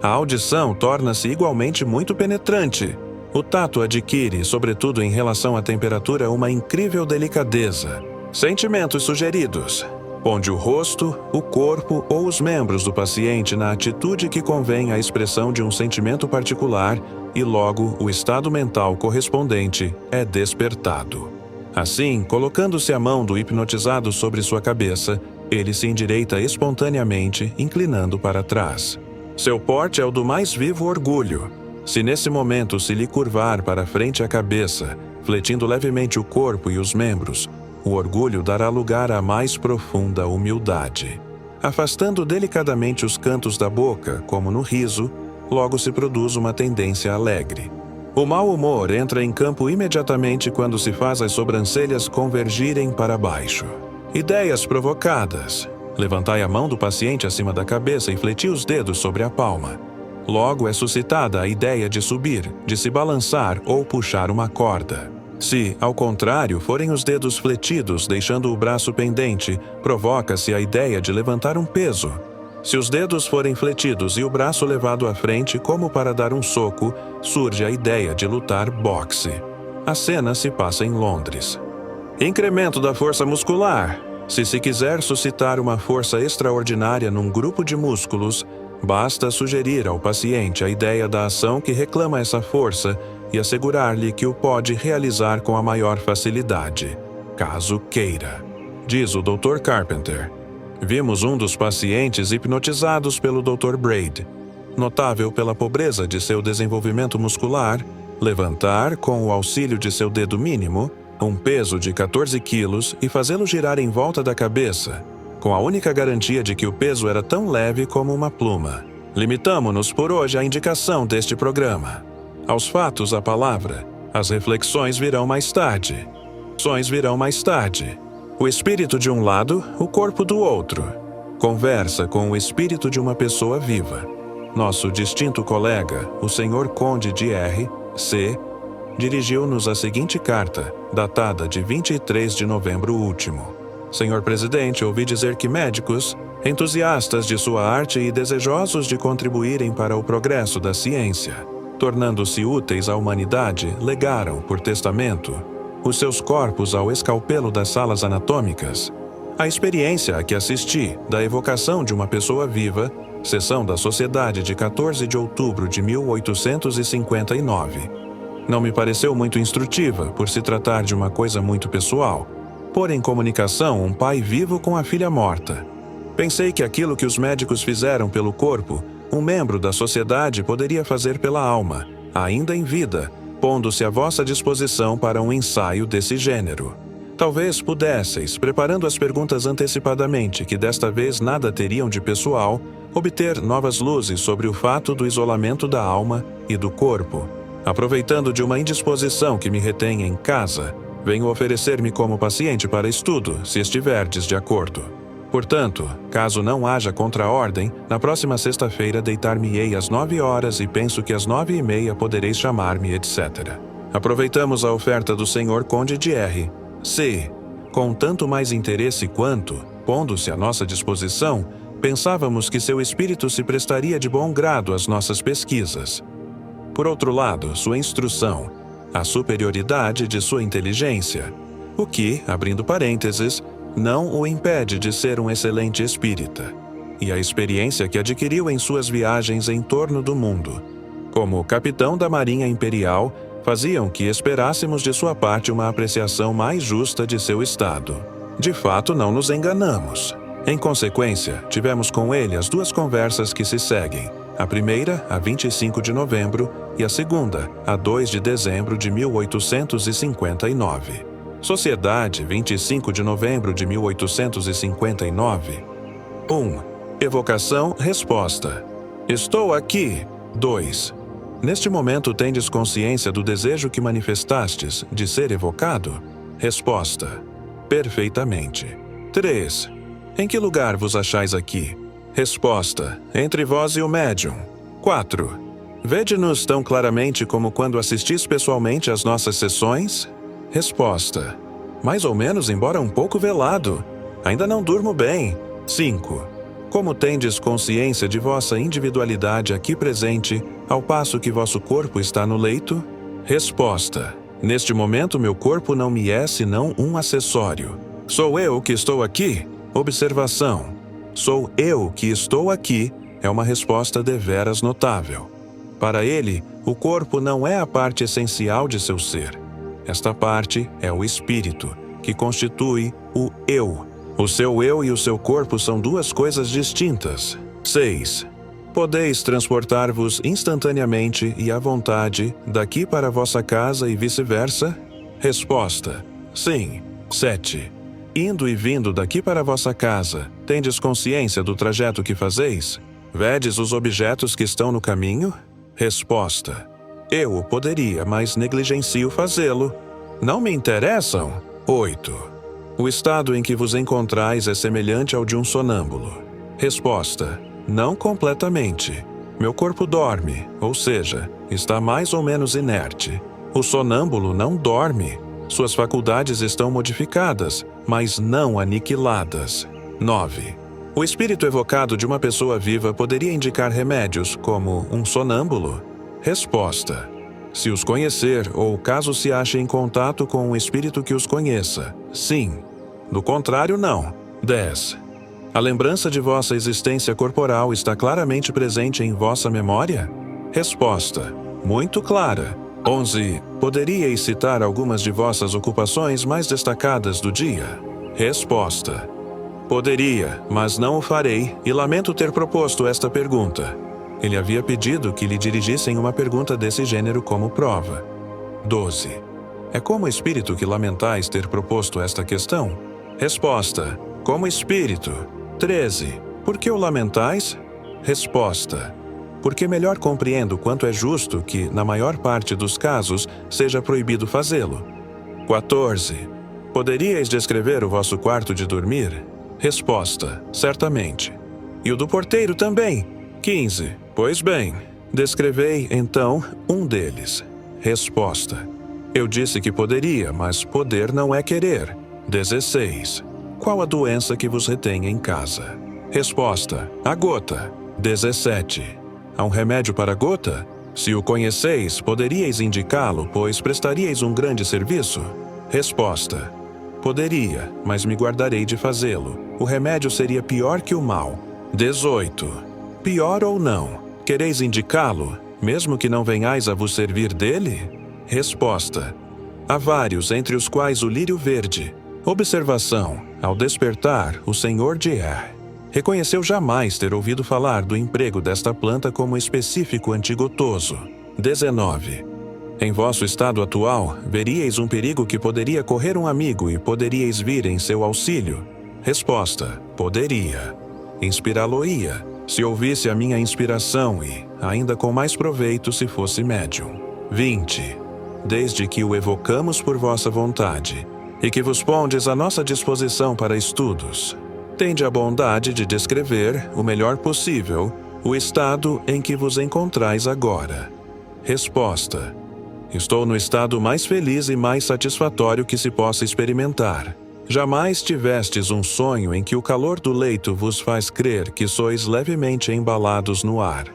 A audição torna-se igualmente muito penetrante. O tato adquire, sobretudo em relação à temperatura, uma incrível delicadeza. Sentimentos sugeridos. Ponde o rosto, o corpo ou os membros do paciente na atitude que convém à expressão de um sentimento particular e logo o estado mental correspondente é despertado. Assim, colocando-se a mão do hipnotizado sobre sua cabeça, ele se endireita espontaneamente, inclinando para trás. Seu porte é o do mais vivo orgulho. Se nesse momento se lhe curvar para frente a cabeça, fletindo levemente o corpo e os membros, o orgulho dará lugar à mais profunda humildade. Afastando delicadamente os cantos da boca, como no riso, logo se produz uma tendência alegre. O mau humor entra em campo imediatamente quando se faz as sobrancelhas convergirem para baixo. Ideias provocadas. Levantai a mão do paciente acima da cabeça e fleti os dedos sobre a palma. Logo é suscitada a ideia de subir, de se balançar ou puxar uma corda. Se, ao contrário, forem os dedos fletidos, deixando o braço pendente, provoca-se a ideia de levantar um peso. Se os dedos forem fletidos e o braço levado à frente como para dar um soco, surge a ideia de lutar boxe. A cena se passa em Londres. Incremento da força muscular. Se quiser suscitar uma força extraordinária num grupo de músculos, basta sugerir ao paciente a ideia da ação que reclama essa força e assegurar-lhe que o pode realizar com a maior facilidade, caso queira. Diz o Dr. Carpenter. Vimos um dos pacientes hipnotizados pelo Dr. Braid. Notável pela pobreza de seu desenvolvimento muscular, levantar, com o auxílio de seu dedo mínimo, um peso de 14 quilos e fazê-lo girar em volta da cabeça, com a única garantia de que o peso era tão leve como uma pluma. Limitamo-nos por hoje à indicação deste programa. Aos fatos a palavra, as reflexões virão mais tarde. O espírito de um lado, o corpo do outro. Conversa com o espírito de uma pessoa viva. Nosso distinto colega, o Sr. Conde de R. C., dirigiu-nos a seguinte carta, datada de 23 de novembro último. Senhor Presidente, ouvi dizer que médicos, entusiastas de sua arte e desejosos de contribuírem para o progresso da ciência, tornando-se úteis à humanidade, legaram, por testamento, os seus corpos ao escalpelo das salas anatômicas. A experiência a que assisti da evocação de uma pessoa viva, sessão da Sociedade de 14 de outubro de 1859. Não me pareceu muito instrutiva, por se tratar de uma coisa muito pessoal. Pôr em comunicação um pai vivo com a filha morta. Pensei que aquilo que os médicos fizeram pelo corpo, um membro da sociedade poderia fazer pela alma, ainda em vida, pondo-se à vossa disposição para um ensaio desse gênero. Talvez pudesseis, preparando as perguntas antecipadamente, que desta vez nada teriam de pessoal, obter novas luzes sobre o fato do isolamento da alma e do corpo. Aproveitando de uma indisposição que me retém em casa, venho oferecer-me como paciente para estudo, se estiverdes de acordo. Portanto, caso não haja contraordem, na próxima sexta-feira deitar-me-ei às 9 horas e penso que às 9:30 podereis chamar-me, etc. Aproveitamos a oferta do Sr. Conde de R. C. com tanto mais interesse quanto, pondo-se à nossa disposição, pensávamos que seu espírito se prestaria de bom grado às nossas pesquisas. Por outro lado, sua instrução, a superioridade de sua inteligência, o que, abrindo parênteses, não o impede de ser um excelente espírita, e a experiência que adquiriu em suas viagens em torno do mundo, como capitão da Marinha Imperial, faziam que esperássemos de sua parte uma apreciação mais justa de seu estado. De fato, não nos enganamos. Em consequência, tivemos com ele as duas conversas que se seguem, a primeira, a 25 de novembro, e a segunda, a 2 de dezembro de 1859. Sociedade, 25 de novembro de 1859. 1. Evocação, resposta. Estou aqui. 2. Neste momento tendes consciência do desejo que manifestastes de ser evocado? Resposta: perfeitamente. 3. Em que lugar vos achais aqui? Resposta: entre vós e o médium. 4. Vede-nos tão claramente como quando assistis pessoalmente às nossas sessões? Resposta: mais ou menos, embora um pouco velado. Ainda não durmo bem. 5. Como tendes consciência de vossa individualidade aqui presente, ao passo que vosso corpo está no leito? Resposta: neste momento meu corpo não me é senão um acessório. Sou eu que estou aqui? Observação: sou eu que estou aqui é uma resposta deveras notável. Para ele, o corpo não é a parte essencial de seu ser. Esta parte é o espírito, que constitui o eu. O seu eu e o seu corpo são duas coisas distintas. 6. Podeis transportar-vos instantaneamente e à vontade daqui para vossa casa e vice-versa? Resposta: sim. 7. Indo e vindo daqui para vossa casa, tendes consciência do trajeto que fazeis? Vedes os objetos que estão no caminho? Resposta: eu o poderia, mas negligencio fazê-lo. Não me interessam? 8. O estado em que vos encontrais é semelhante ao de um sonâmbulo. Resposta: não completamente. Meu corpo dorme, ou seja, está mais ou menos inerte. O sonâmbulo não dorme. Suas faculdades estão modificadas, mas não aniquiladas. 9. O espírito evocado de uma pessoa viva poderia indicar remédios, como um sonâmbulo? Resposta: se os conhecer, ou caso se ache em contato com um espírito que os conheça, sim. Do contrário, não. 10. A lembrança de vossa existência corporal está claramente presente em vossa memória? Resposta: muito clara. 11. Poderíeis citar algumas de vossas ocupações mais destacadas do dia? Resposta: poderia, mas não o farei, e lamento ter proposto esta pergunta. Ele havia pedido que lhe dirigissem uma pergunta desse gênero como prova. 12. É como espírito que lamentais ter proposto esta questão? Resposta: como espírito. 13. Por que o lamentais? Resposta: porque melhor compreendo quanto é justo que, na maior parte dos casos, seja proibido fazê-lo. 14. Poderíeis descrever o vosso quarto de dormir? Resposta: certamente. E o do porteiro também? 15. Pois bem, descrevei, então, um deles. Resposta: eu disse que poderia, mas poder não é querer. 16. Qual a doença que vos retém em casa? Resposta: a gota. 17. Há um remédio para a gota? Se o conheceis, poderíeis indicá-lo, pois prestaríeis um grande serviço? Resposta: poderia, mas me guardarei de fazê-lo. O remédio seria pior que o mal. 18. Pior ou não? Quereis indicá-lo, mesmo que não venhais a vos servir dele? Resposta: há vários, entre os quais o lírio verde. Observação: ao despertar, o senhor de reconheceu jamais ter ouvido falar do emprego desta planta como específico antigotoso. 19. Em vosso estado atual, veríeis um perigo que poderia correr um amigo e poderíeis vir em seu auxílio? Resposta: poderia. Inspirá-lo-ia, se ouvisse a minha inspiração e, ainda com mais proveito, se fosse médium. 20. Desde que o evocamos por vossa vontade, e que vos pondes à nossa disposição para estudos, tende a bondade de descrever, o melhor possível, o estado em que vos encontrais agora. Resposta: estou no estado mais feliz e mais satisfatório que se possa experimentar. Jamais tivestes um sonho em que o calor do leito vos faz crer que sois levemente embalados no ar,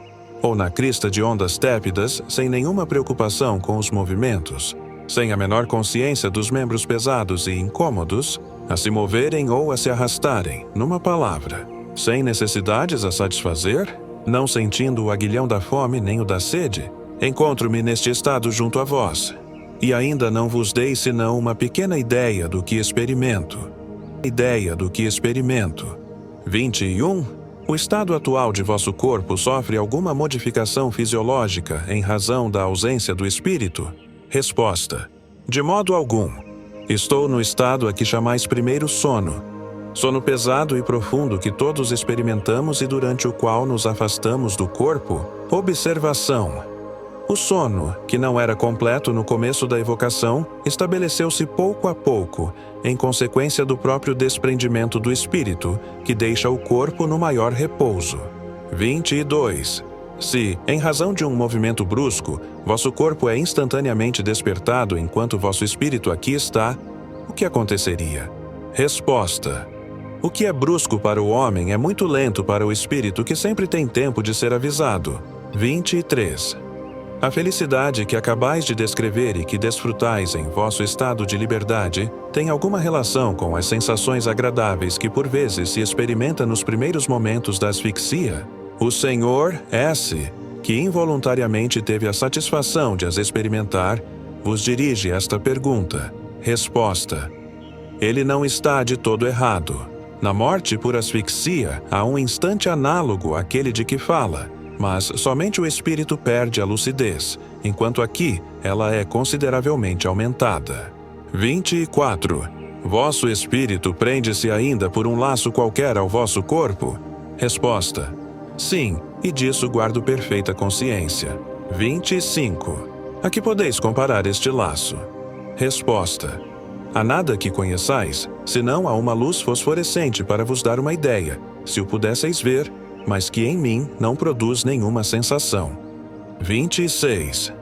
ou na crista de ondas tépidas, sem nenhuma preocupação com os movimentos, sem a menor consciência dos membros pesados e incômodos, a se moverem ou a se arrastarem, numa palavra, sem necessidades a satisfazer, não sentindo o aguilhão da fome nem o da sede, encontro-me neste estado junto a vós, e ainda não vos dei senão uma pequena ideia do que experimento. 21. O estado atual de vosso corpo sofre alguma modificação fisiológica em razão da ausência do espírito? Resposta: de modo algum. Estou no estado a que chamais primeiro sono. Sono pesado e profundo que todos experimentamos e durante o qual nos afastamos do corpo. Observação: O sono, que não era completo no começo da evocação, estabeleceu-se pouco a pouco, em consequência do próprio desprendimento do espírito, que deixa o corpo no maior repouso. 22. Se, em razão de um movimento brusco, vosso corpo é instantaneamente despertado enquanto vosso espírito aqui está, o que aconteceria? Resposta: o que é brusco para o homem é muito lento para o espírito, que sempre tem tempo de ser avisado. 23. A felicidade que acabais de descrever e que desfrutais em vosso estado de liberdade tem alguma relação com as sensações agradáveis que por vezes se experimenta nos primeiros momentos da asfixia? O Senhor S., que involuntariamente teve a satisfação de as experimentar, vos dirige esta pergunta. Resposta: ele não está de todo errado. Na morte por asfixia, há um instante análogo àquele de que fala, mas somente o espírito perde a lucidez, enquanto aqui ela é consideravelmente aumentada. 24. Vosso espírito prende-se ainda por um laço qualquer ao vosso corpo? Resposta: sim, e disso guardo perfeita consciência. 25. A que podeis comparar este laço? Resposta: a nada que conheçais, senão a uma luz fosforescente para vos dar uma ideia, se o pudesseis ver, mas que em mim não produz nenhuma sensação. 26.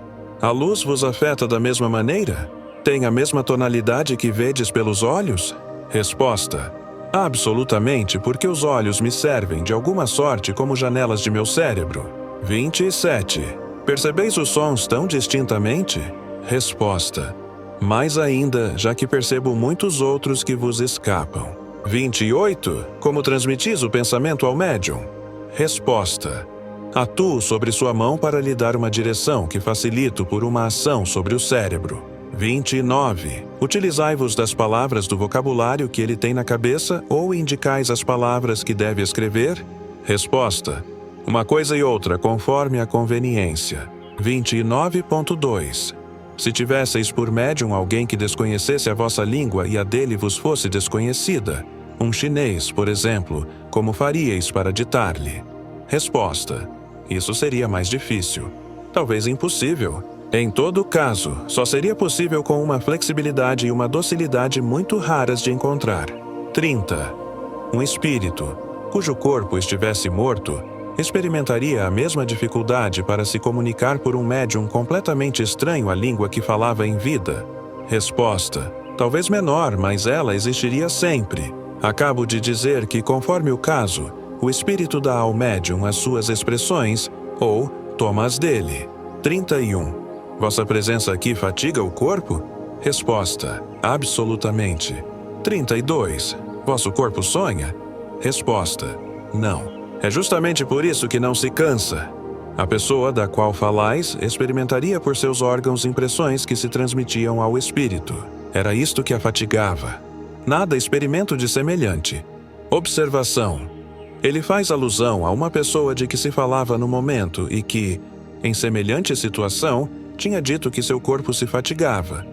A luz vos afeta da mesma maneira? Tem a mesma tonalidade que vedes pelos olhos? Resposta: absolutamente, porque os olhos me servem de alguma sorte como janelas de meu cérebro. 27. Percebeis os sons tão distintamente? Resposta: mais ainda, já que percebo muitos outros que vos escapam. 28. Como transmitis o pensamento ao médium? Resposta: atuo sobre sua mão para lhe dar uma direção que facilito por uma ação sobre o cérebro. 29. Utilizai-vos das palavras do vocabulário que ele tem na cabeça ou indicais as palavras que deve escrever? Resposta: uma coisa e outra, conforme a conveniência. 29.2. Se tivesseis por médium alguém que desconhecesse a vossa língua e a dele vos fosse desconhecida, um chinês, por exemplo, como faríeis para ditar-lhe? Resposta: isso seria mais difícil. Talvez impossível. Em todo caso, só seria possível com uma flexibilidade e uma docilidade muito raras de encontrar. 30. Um espírito, cujo corpo estivesse morto, experimentaria a mesma dificuldade para se comunicar por um médium completamente estranho à língua que falava em vida? Resposta: talvez menor, mas ela existiria sempre. Acabo de dizer que, conforme o caso, o espírito dá ao médium as suas expressões, ou toma-as dele. 31. Vossa presença aqui fatiga o corpo? Resposta: absolutamente. 32. Vosso corpo sonha? Resposta: não. É justamente por isso que não se cansa. A pessoa da qual falais experimentaria por seus órgãos impressões que se transmitiam ao espírito. Era isto que a fatigava. Nada experimento de semelhante. Observação: ele faz alusão a uma pessoa de que se falava no momento e que, em semelhante situação, tinha dito que seu corpo se fatigava,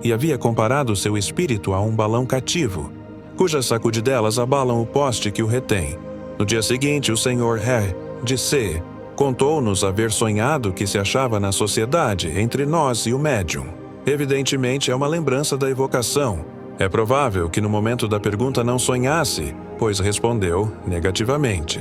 e havia comparado seu espírito a um balão cativo, cujas sacudidelas abalam o poste que o retém. No dia seguinte, o Sr. He, de C, contou-nos haver sonhado que se achava na sociedade entre nós e o médium. Evidentemente, é uma lembrança da evocação. É provável que no momento da pergunta não sonhasse, pois respondeu negativamente.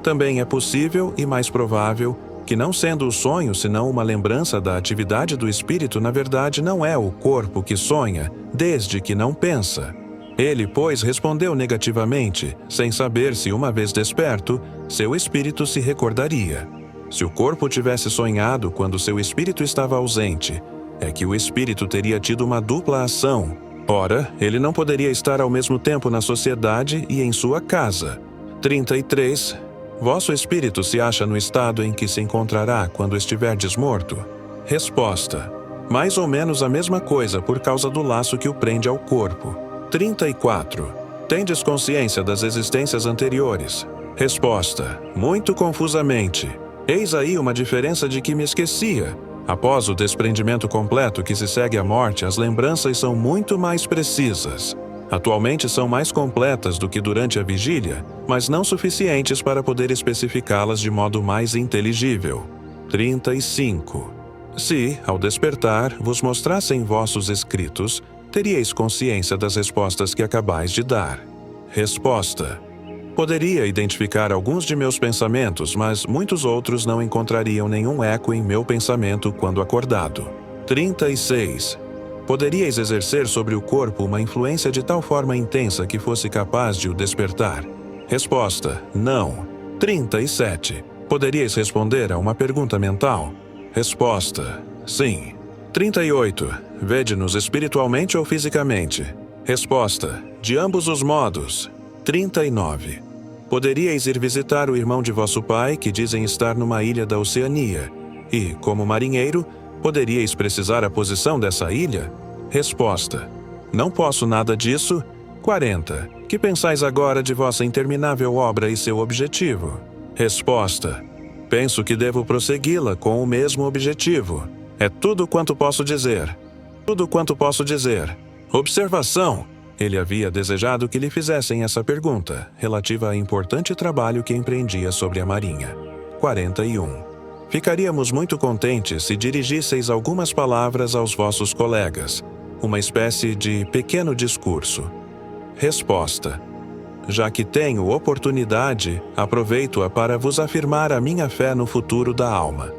Também é possível e mais provável que, não sendo o sonho senão uma lembrança da atividade do espírito, na verdade não é o corpo que sonha, desde que não pensa. Ele, pois, respondeu negativamente, sem saber se, uma vez desperto, seu espírito se recordaria. Se o corpo tivesse sonhado quando seu espírito estava ausente, é que o espírito teria tido uma dupla ação. Ora, ele não poderia estar ao mesmo tempo na sociedade e em sua casa. 33. Vosso espírito se acha no estado em que se encontrará quando estiverdes morto? Resposta: mais ou menos a mesma coisa por causa do laço que o prende ao corpo. 34. Tendes consciência das existências anteriores? Resposta: muito confusamente. Eis aí uma diferença de que me esquecia. Após o desprendimento completo que se segue à morte, as lembranças são muito mais precisas. Atualmente são mais completas do que durante a vigília, mas não suficientes para poder especificá-las de modo mais inteligível. 35. Se, ao despertar, vos mostrassem vossos escritos, teríeis consciência das respostas que acabais de dar. Resposta: poderia identificar alguns de meus pensamentos, mas muitos outros não encontrariam nenhum eco em meu pensamento quando acordado. 36. Poderíeis exercer sobre o corpo uma influência de tal forma intensa que fosse capaz de o despertar? Resposta: não. 37. Poderíeis responder a uma pergunta mental? Resposta: sim. 38. Vede-nos espiritualmente ou fisicamente? Resposta: de ambos os modos. 39. Poderíeis ir visitar o irmão de vosso pai, que dizem estar numa ilha da Oceania, e, como marinheiro, poderíeis precisar a posição dessa ilha? Resposta: não posso nada disso. 40. Que pensais agora de vossa interminável obra e seu objetivo? Resposta: penso que devo prossegui-la com o mesmo objetivo. É tudo quanto posso dizer. Tudo quanto posso dizer. Observação: ele havia desejado que lhe fizessem essa pergunta, relativa ao importante trabalho que empreendia sobre a marinha. 41. Ficaríamos muito contentes se dirigisseis algumas palavras aos vossos colegas, uma espécie de pequeno discurso. Resposta: já que tenho oportunidade, aproveito-a para vos afirmar a minha fé no futuro da alma,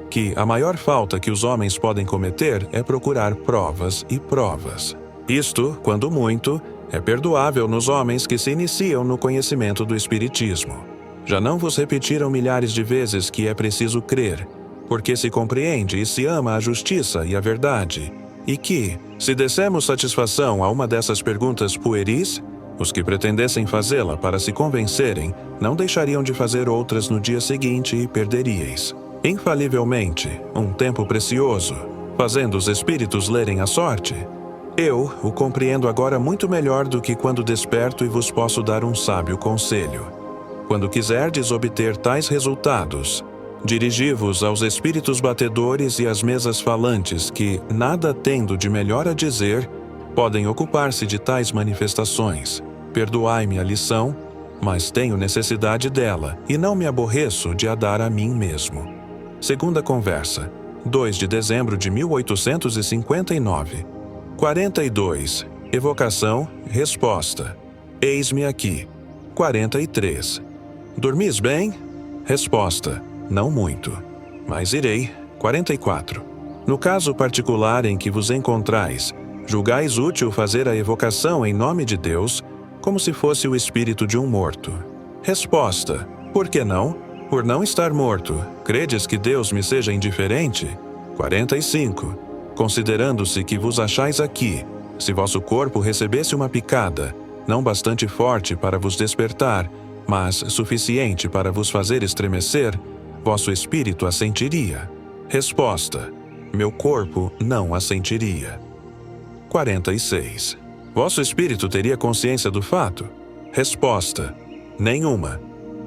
que a maior falta que os homens podem cometer é procurar provas e provas. Isto, quando muito, é perdoável nos homens que se iniciam no conhecimento do Espiritismo. Já não vos repetiram milhares de vezes que é preciso crer, porque se compreende e se ama a justiça e a verdade, e que, se dessemos satisfação a uma dessas perguntas pueris, os que pretendessem fazê-la para se convencerem não deixariam de fazer outras no dia seguinte e perderíeis, infalivelmente, um tempo precioso, fazendo os espíritos lerem a sorte. Eu o compreendo agora muito melhor do que quando desperto e vos posso dar um sábio conselho. Quando quiserdes obter tais resultados, dirigi-vos aos espíritos batedores e às mesas falantes que, nada tendo de melhor a dizer, podem ocupar-se de tais manifestações. Perdoai-me a lição, mas tenho necessidade dela e não me aborreço de a dar a mim mesmo. Segunda conversa, 2 de dezembro de 1859. 42. Evocação, resposta: eis-me aqui. 43. Dormis bem? Resposta: não muito, mas irei. 44. No caso particular em que vos encontrais, julgais útil fazer a evocação em nome de Deus, como se fosse o espírito de um morto. Resposta: por que não? Por não estar morto, credes que Deus me seja indiferente? 45. Considerando-se que vos achais aqui, se vosso corpo recebesse uma picada, não bastante forte para vos despertar, mas suficiente para vos fazer estremecer, vosso espírito a sentiria. Resposta: meu corpo não a sentiria. 46. Vosso espírito teria consciência do fato? Resposta: nenhuma.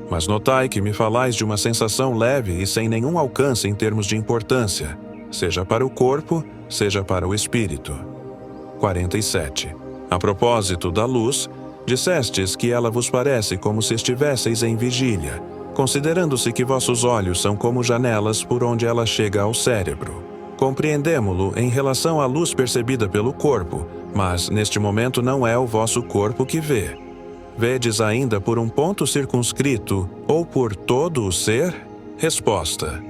Mas notai que me falais de uma sensação leve e sem nenhum alcance em termos de importância, seja para o corpo, seja para o espírito. 47. A propósito da luz, dissestes que ela vos parece como se estivesseis em vigília, considerando-se que vossos olhos são como janelas por onde ela chega ao cérebro. Compreendemo-lo em relação à luz percebida pelo corpo, mas neste momento não é o vosso corpo que vê. Vedes ainda por um ponto circunscrito ou por todo o ser? Resposta: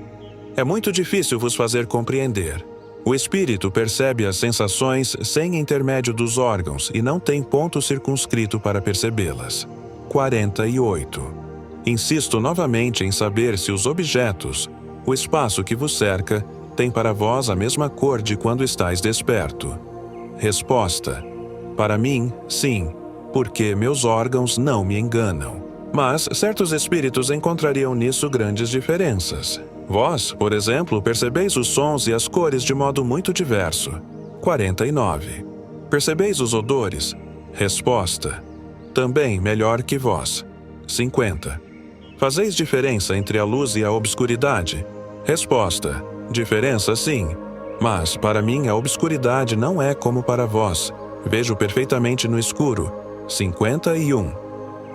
é muito difícil vos fazer compreender. O espírito percebe as sensações sem intermédio dos órgãos e não tem ponto circunscrito para percebê-las. 48. Insisto novamente em saber se os objetos, o espaço que vos cerca, tem para vós a mesma cor de quando estáis desperto. Resposta: para mim, sim, porque meus órgãos não me enganam. Mas certos espíritos encontrariam nisso grandes diferenças. Vós, por exemplo, percebeis os sons e as cores de modo muito diverso. 49. Percebeis os odores? Resposta: também melhor que vós. 50. Fazeis diferença entre a luz e a obscuridade? Resposta: diferença sim, mas para mim a obscuridade não é como para vós. Vejo perfeitamente no escuro. 51.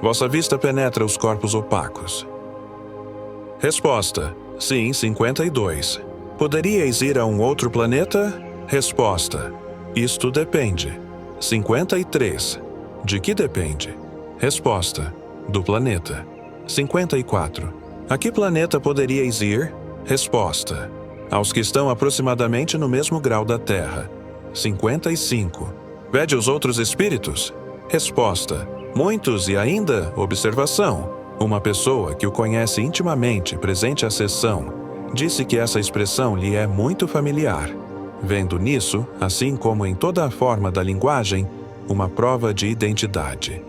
Vossa vista penetra os corpos opacos? Resposta: sim, 52. Poderíeis ir a um outro planeta? Resposta: isto depende. 53. De que depende? Resposta: do planeta. 54. A que planeta poderíeis ir? Resposta: aos que estão aproximadamente no mesmo grau da Terra. 55. Vede os outros espíritos? Resposta: muitos e ainda, observação. Uma pessoa que o conhece intimamente, presente à sessão, disse que essa expressão lhe é muito familiar, vendo nisso, assim como em toda a forma da linguagem, uma prova de identidade.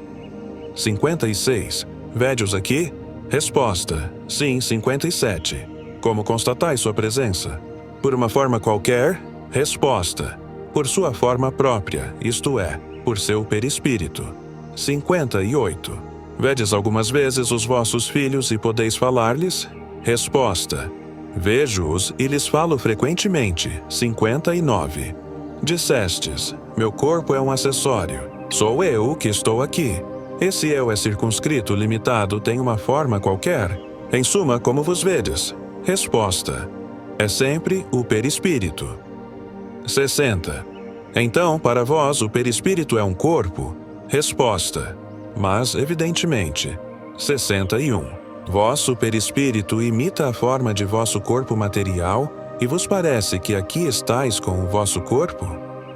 56. Vede-os aqui? Resposta: sim, 57. Como constatais sua presença? Por uma forma qualquer? Resposta: por sua forma própria, isto é, por seu perispírito. 58. Vedes algumas vezes os vossos filhos e podeis falar-lhes? Resposta: vejo-os e lhes falo frequentemente. 59. Dissestes: meu corpo é um acessório. Sou eu que estou aqui. Esse eu é circunscrito, limitado, tem uma forma qualquer? Em suma, como vos vedes? Resposta: é sempre o perispírito. 60. Então, para vós, o perispírito é um corpo? Resposta: mas, evidentemente. 61. Vosso perispírito imita a forma de vosso corpo material e vos parece que aqui estáis com o vosso corpo?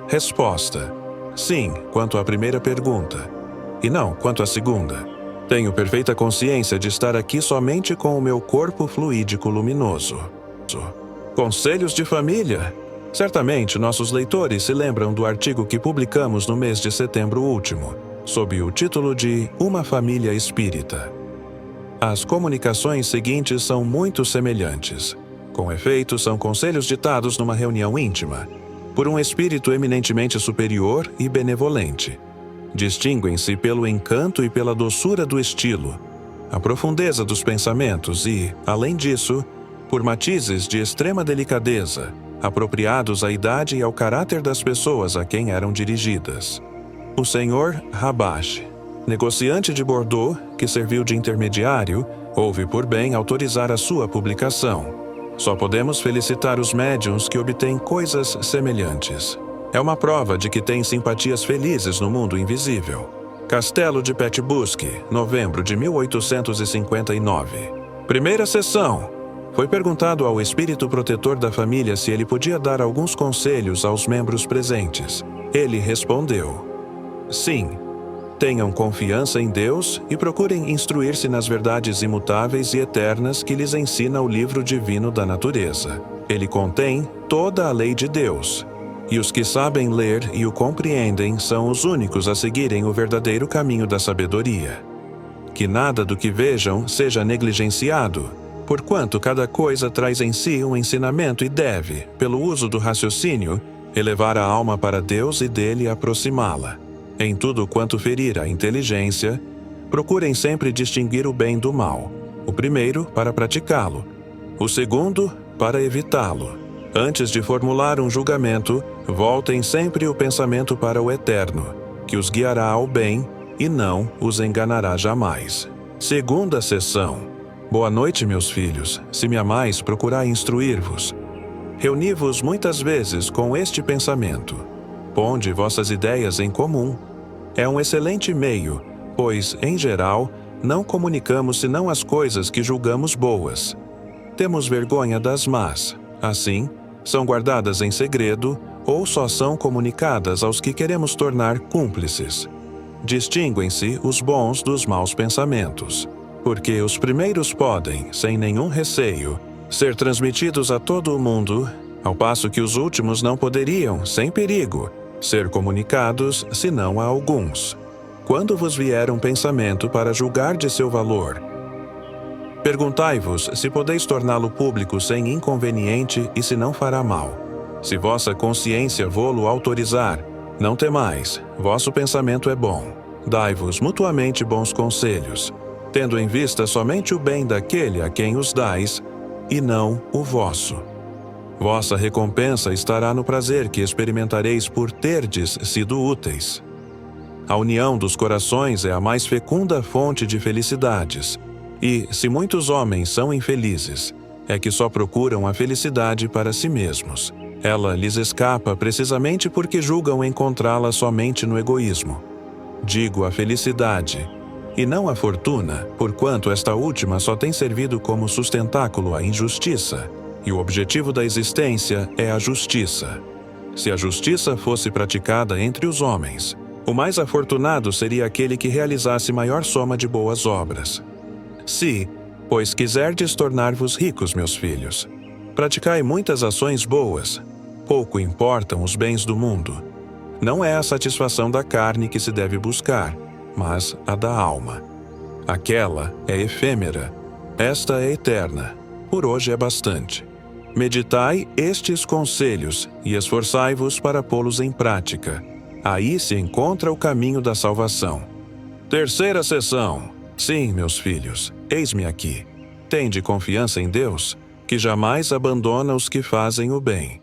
Resposta: sim, quanto à primeira pergunta. E não quanto à segunda. Tenho perfeita consciência de estar aqui somente com o meu corpo fluídico luminoso. Conselhos de família? Certamente nossos leitores se lembram do artigo que publicamos no mês de setembro último, sob o título de Uma Família Espírita. As comunicações seguintes são muito semelhantes. Com efeito, são conselhos ditados numa reunião íntima, por um espírito eminentemente superior e benevolente. Distinguem-se pelo encanto e pela doçura do estilo, a profundeza dos pensamentos e, além disso, por matizes de extrema delicadeza, apropriados à idade e ao caráter das pessoas a quem eram dirigidas. O Sr. Rabash, negociante de Bordeaux, que serviu de intermediário, houve por bem autorizar a sua publicação. Só podemos felicitar os médiuns que obtêm coisas semelhantes. É uma prova de que tem simpatias felizes no mundo invisível. Castelo de Petbusk, novembro de 1859. Primeira sessão. Foi perguntado ao espírito protetor da família se ele podia dar alguns conselhos aos membros presentes. Ele respondeu: sim. Tenham confiança em Deus e procurem instruir-se nas verdades imutáveis e eternas que lhes ensina o livro divino da natureza. Ele contém toda a lei de Deus. E os que sabem ler e o compreendem são os únicos a seguirem o verdadeiro caminho da sabedoria. Que nada do que vejam seja negligenciado, porquanto cada coisa traz em si um ensinamento e deve, pelo uso do raciocínio, elevar a alma para Deus e dele aproximá-la. Em tudo quanto ferir a inteligência, procurem sempre distinguir o bem do mal. O primeiro, para praticá-lo. O segundo, para evitá-lo. Antes de formular um julgamento, voltem sempre o pensamento para o Eterno, que os guiará ao bem e não os enganará jamais. Segunda sessão. Boa noite, meus filhos. Se me amais, procurai instruir-vos. Reuni-vos muitas vezes com este pensamento. Ponde vossas ideias em comum. É um excelente meio, pois, em geral, não comunicamos senão as coisas que julgamos boas. Temos vergonha das más. Assim, são guardadas em segredo ou só são comunicadas aos que queremos tornar cúmplices. Distinguem-se os bons dos maus pensamentos, porque os primeiros podem, sem nenhum receio, ser transmitidos a todo o mundo, ao passo que os últimos não poderiam, sem perigo, ser comunicados senão a alguns. Quando vos vier um pensamento para julgar de seu valor, perguntai-vos se podeis torná-lo público sem inconveniente e se não fará mal. Se vossa consciência vô-lo autorizar, não temais, vosso pensamento é bom. Dai-vos mutuamente bons conselhos, tendo em vista somente o bem daquele a quem os dais, e não o vosso. Vossa recompensa estará no prazer que experimentareis por terdes sido úteis. A união dos corações é a mais fecunda fonte de felicidades, e, se muitos homens são infelizes, é que só procuram a felicidade para si mesmos. Ela lhes escapa precisamente porque julgam encontrá-la somente no egoísmo. Digo a felicidade, e não a fortuna, porquanto esta última só tem servido como sustentáculo à injustiça, e o objetivo da existência é a justiça. Se a justiça fosse praticada entre os homens, o mais afortunado seria aquele que realizasse maior soma de boas obras. Se, pois quiserdes tornar-vos ricos, meus filhos, praticai muitas ações boas, pouco importam os bens do mundo. Não é a satisfação da carne que se deve buscar, mas a da alma. Aquela é efêmera, esta é eterna. Por hoje é bastante. Meditai estes conselhos e esforçai-vos para pô-los em prática. Aí se encontra o caminho da salvação. Terceira sessão. Sim, meus filhos, eis-me aqui. Tende confiança em Deus, que jamais abandona os que fazem o bem.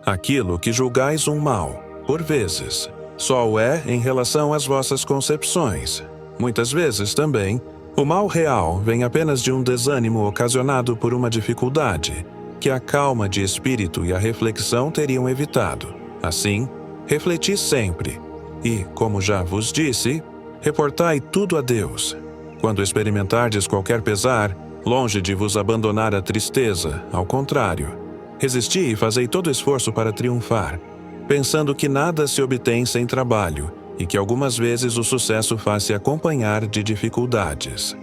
Aquilo que julgais um mal, por vezes, só o é em relação às vossas concepções. Muitas vezes também, o mal real vem apenas de um desânimo ocasionado por uma dificuldade, que a calma de espírito e a reflexão teriam evitado. Assim, refleti sempre, e, como já vos disse, reportai tudo a Deus. Quando experimentardes qualquer pesar, longe de vos abandonar à tristeza, ao contrário, resisti e fazei todo esforço para triunfar, pensando que nada se obtém sem trabalho e que algumas vezes o sucesso faz-se acompanhar de dificuldades.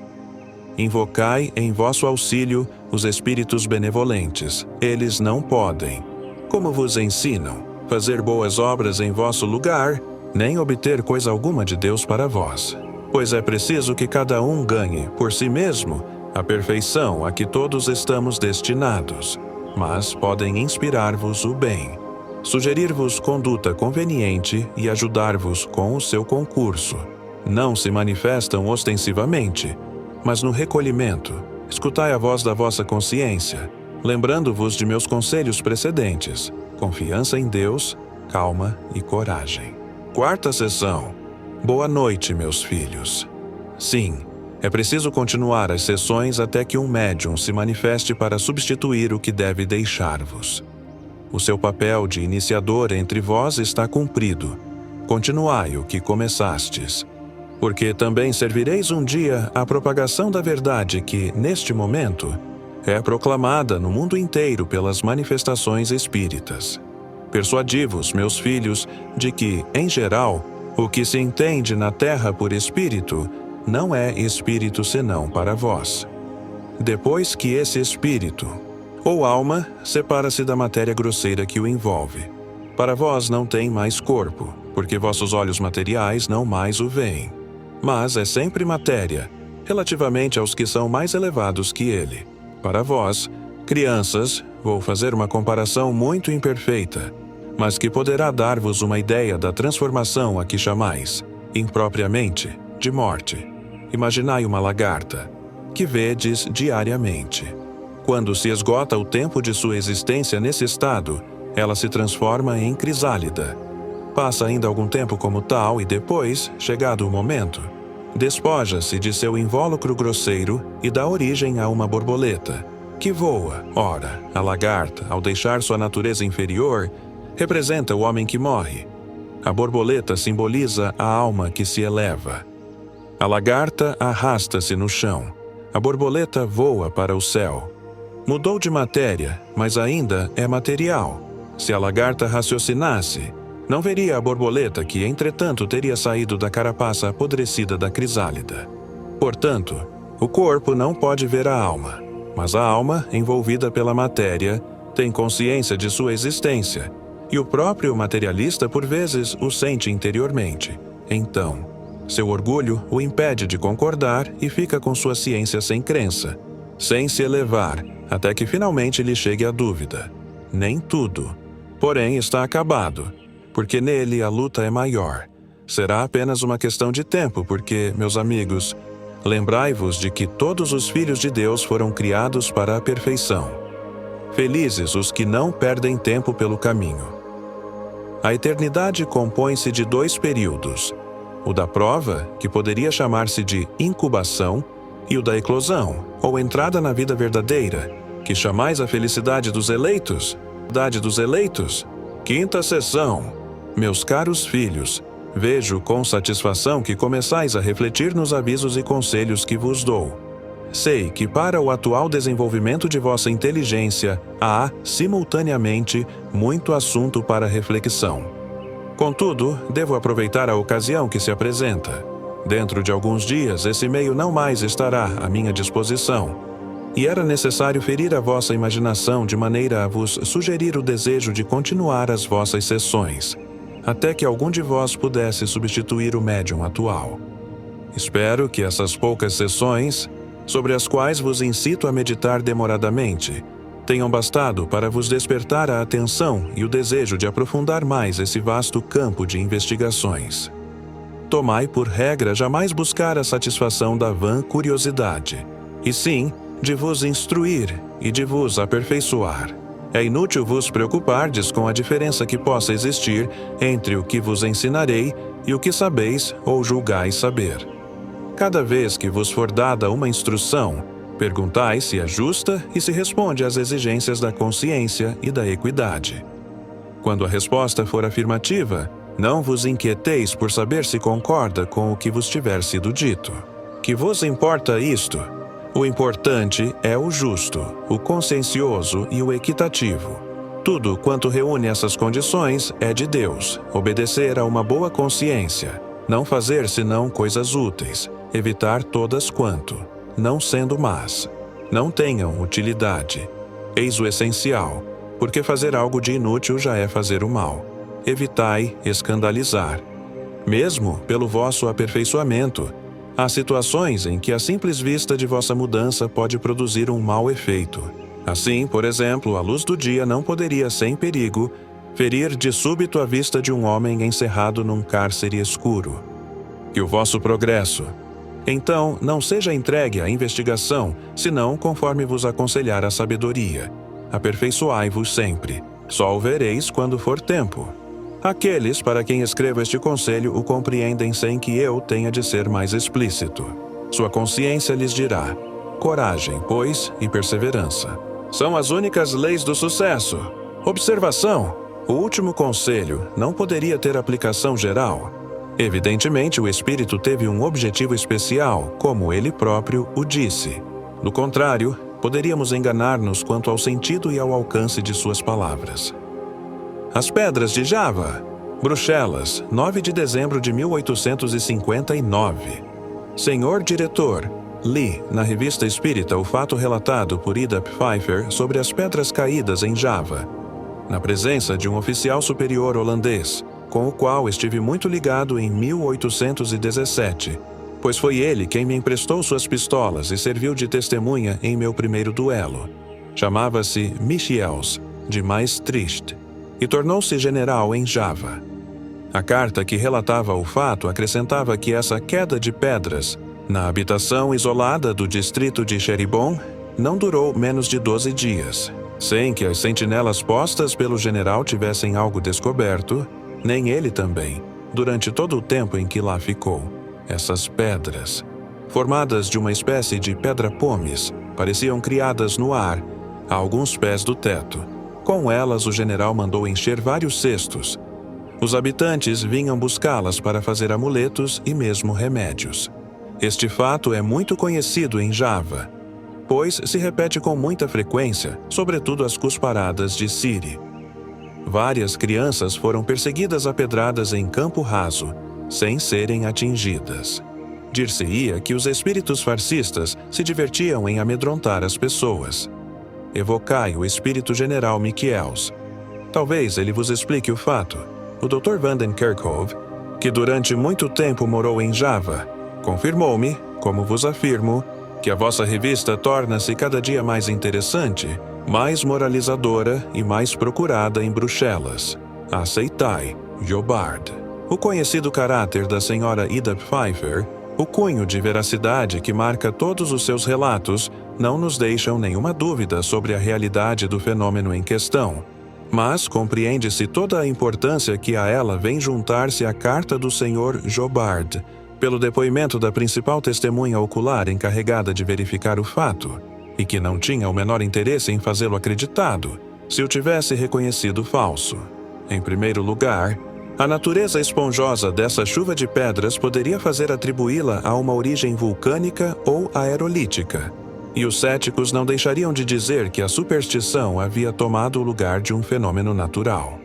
Invocai em vosso auxílio os espíritos benevolentes. Eles não podem, como vos ensinam, fazer boas obras em vosso lugar, nem obter coisa alguma de Deus para vós. Pois é preciso que cada um ganhe, por si mesmo, a perfeição a que todos estamos destinados, mas podem inspirar-vos o bem, sugerir-vos conduta conveniente e ajudar-vos com o seu concurso. Não se manifestam ostensivamente, mas no recolhimento. Escutai a voz da vossa consciência, lembrando-vos de meus conselhos precedentes, confiança em Deus, calma e coragem. Quarta sessão. Boa noite, meus filhos. Sim, é preciso continuar as sessões até que um médium se manifeste para substituir o que deve deixar-vos. O seu papel de iniciador entre vós está cumprido. Continuai o que começastes, porque também servireis um dia à propagação da verdade que, neste momento, é proclamada no mundo inteiro pelas manifestações espíritas. Persuadi-vos, meus filhos, de que, em geral, o que se entende na terra por espírito não é espírito senão para vós. Depois que esse espírito, ou alma, separa-se da matéria grosseira que o envolve, para vós não tem mais corpo, porque vossos olhos materiais não mais o veem. Mas é sempre matéria, relativamente aos que são mais elevados que ele. Para vós, crianças, vou fazer uma comparação muito imperfeita, mas que poderá dar-vos uma ideia da transformação a que chamais, impropriamente, de morte. Imaginai uma lagarta, que vedes diariamente. Quando se esgota o tempo de sua existência nesse estado, ela se transforma em crisálida. Passa ainda algum tempo como tal e depois, chegado o momento, despoja-se de seu invólucro grosseiro e dá origem a uma borboleta, que voa. Ora, a lagarta, ao deixar sua natureza inferior, representa o homem que morre. A borboleta simboliza a alma que se eleva. A lagarta arrasta-se no chão. A borboleta voa para o céu. Mudou de matéria, mas ainda é material. Se a lagarta raciocinasse, não veria a borboleta que, entretanto, teria saído da carapaça apodrecida da crisálida. Portanto, o corpo não pode ver a alma, mas a alma, envolvida pela matéria, tem consciência de sua existência, e o próprio materialista, por vezes, o sente interiormente. Então, seu orgulho o impede de concordar e fica com sua ciência sem crença, sem se elevar, até que finalmente lhe chegue a dúvida. Nem tudo, porém, está acabado, porque nele a luta é maior. Será apenas uma questão de tempo, porque, meus amigos, lembrai-vos de que todos os filhos de Deus foram criados para a perfeição. Felizes os que não perdem tempo pelo caminho. A eternidade compõe-se de 2 períodos: o da prova, que poderia chamar-se de incubação, e o da eclosão, ou entrada na vida verdadeira, que chamais a felicidade dos eleitos? Quinta sessão. Meus caros filhos, vejo com satisfação que começais a refletir nos avisos e conselhos que vos dou. Sei que para o atual desenvolvimento de vossa inteligência há, simultaneamente, muito assunto para reflexão. Contudo, devo aproveitar a ocasião que se apresenta. Dentro de alguns dias, esse meio não mais estará à minha disposição, e era necessário ferir a vossa imaginação de maneira a vos sugerir o desejo de continuar as vossas sessões, até que algum de vós pudesse substituir o médium atual. Espero que essas poucas sessões, sobre as quais vos incito a meditar demoradamente, tenham bastado para vos despertar a atenção e o desejo de aprofundar mais esse vasto campo de investigações. Tomai por regra jamais buscar a satisfação da vã curiosidade, e sim de vos instruir e de vos aperfeiçoar. É inútil vos preocupardes com a diferença que possa existir entre o que vos ensinarei e o que sabeis ou julgais saber. Cada vez que vos for dada uma instrução, perguntai se é justa e se responde às exigências da consciência e da equidade. Quando a resposta for afirmativa, não vos inquieteis por saber se concorda com o que vos tiver sido dito. Que vos importa isto? O importante é o justo, o consciencioso e o equitativo. Tudo quanto reúne essas condições é de Deus. Obedecer a uma boa consciência, não fazer senão coisas úteis, evitar todas quanto, não sendo más, não tenham utilidade. Eis o essencial, porque fazer algo de inútil já é fazer o mal. Evitai escandalizar. Mesmo pelo vosso aperfeiçoamento, há situações em que a simples vista de vossa mudança pode produzir um mau efeito. Assim, por exemplo, a luz do dia não poderia, sem perigo, ferir de súbito a vista de um homem encerrado num cárcere escuro. Que o vosso progresso, então, não seja entregue à investigação, senão conforme vos aconselhar a sabedoria. Aperfeiçoai-vos sempre. Só o vereis quando for tempo. Aqueles para quem escrevo este conselho o compreendem sem que eu tenha de ser mais explícito. Sua consciência lhes dirá: coragem, pois, e perseverança são as únicas leis do sucesso. Observação: o último conselho não poderia ter aplicação geral. Evidentemente, o espírito teve um objetivo especial, como ele próprio o disse. Do contrário, poderíamos enganar-nos quanto ao sentido e ao alcance de suas palavras. As Pedras de Java, Bruxelas, 9 de dezembro de 1859. Senhor Diretor, li, na Revista Espírita, o fato relatado por Ida Pfeiffer sobre as pedras caídas em Java, na presença de um oficial superior holandês, com o qual estive muito ligado em 1817, pois foi ele quem me emprestou suas pistolas e serviu de testemunha em meu primeiro duelo. Chamava-se Michiels, de Maastricht, e tornou-se general em Java. A carta que relatava o fato acrescentava que essa queda de pedras, na habitação isolada do distrito de Cheribon, não durou menos de 12 dias, sem que as sentinelas postas pelo general tivessem algo descoberto, nem ele também, durante todo o tempo em que lá ficou. Essas pedras, formadas de uma espécie de pedra-pomes, pareciam criadas no ar, a alguns pés do teto. Com elas, o general mandou encher vários cestos. Os habitantes vinham buscá-las para fazer amuletos e mesmo remédios. Este fato é muito conhecido em Java, pois se repete com muita frequência, sobretudo às cusparadas de Siri. Várias crianças foram perseguidas a pedradas em campo raso, sem serem atingidas. Dir-se-ia que os espíritos fascistas se divertiam em amedrontar as pessoas. Evocai o espírito general Michiels. Talvez ele vos explique o fato. O Dr. Vanden Kerkhove, que durante muito tempo morou em Java, confirmou-me, como vos afirmo, que a vossa revista torna-se cada dia mais interessante, mais moralizadora e mais procurada em Bruxelas. Aceitai, Jobard. O conhecido caráter da senhora Ida Pfeiffer, o cunho de veracidade que marca todos os seus relatos, não nos deixam nenhuma dúvida sobre a realidade do fenômeno em questão, mas compreende-se toda a importância que a ela vem juntar-se a carta do Sr. Jobard, pelo depoimento da principal testemunha ocular encarregada de verificar o fato. e que não tinha o menor interesse em fazê-lo acreditado, se o tivesse reconhecido falso. Em primeiro lugar, a natureza esponjosa dessa chuva de pedras poderia fazer atribuí-la a uma origem vulcânica ou aerolítica, e os céticos não deixariam de dizer que a superstição havia tomado o lugar de um fenômeno natural.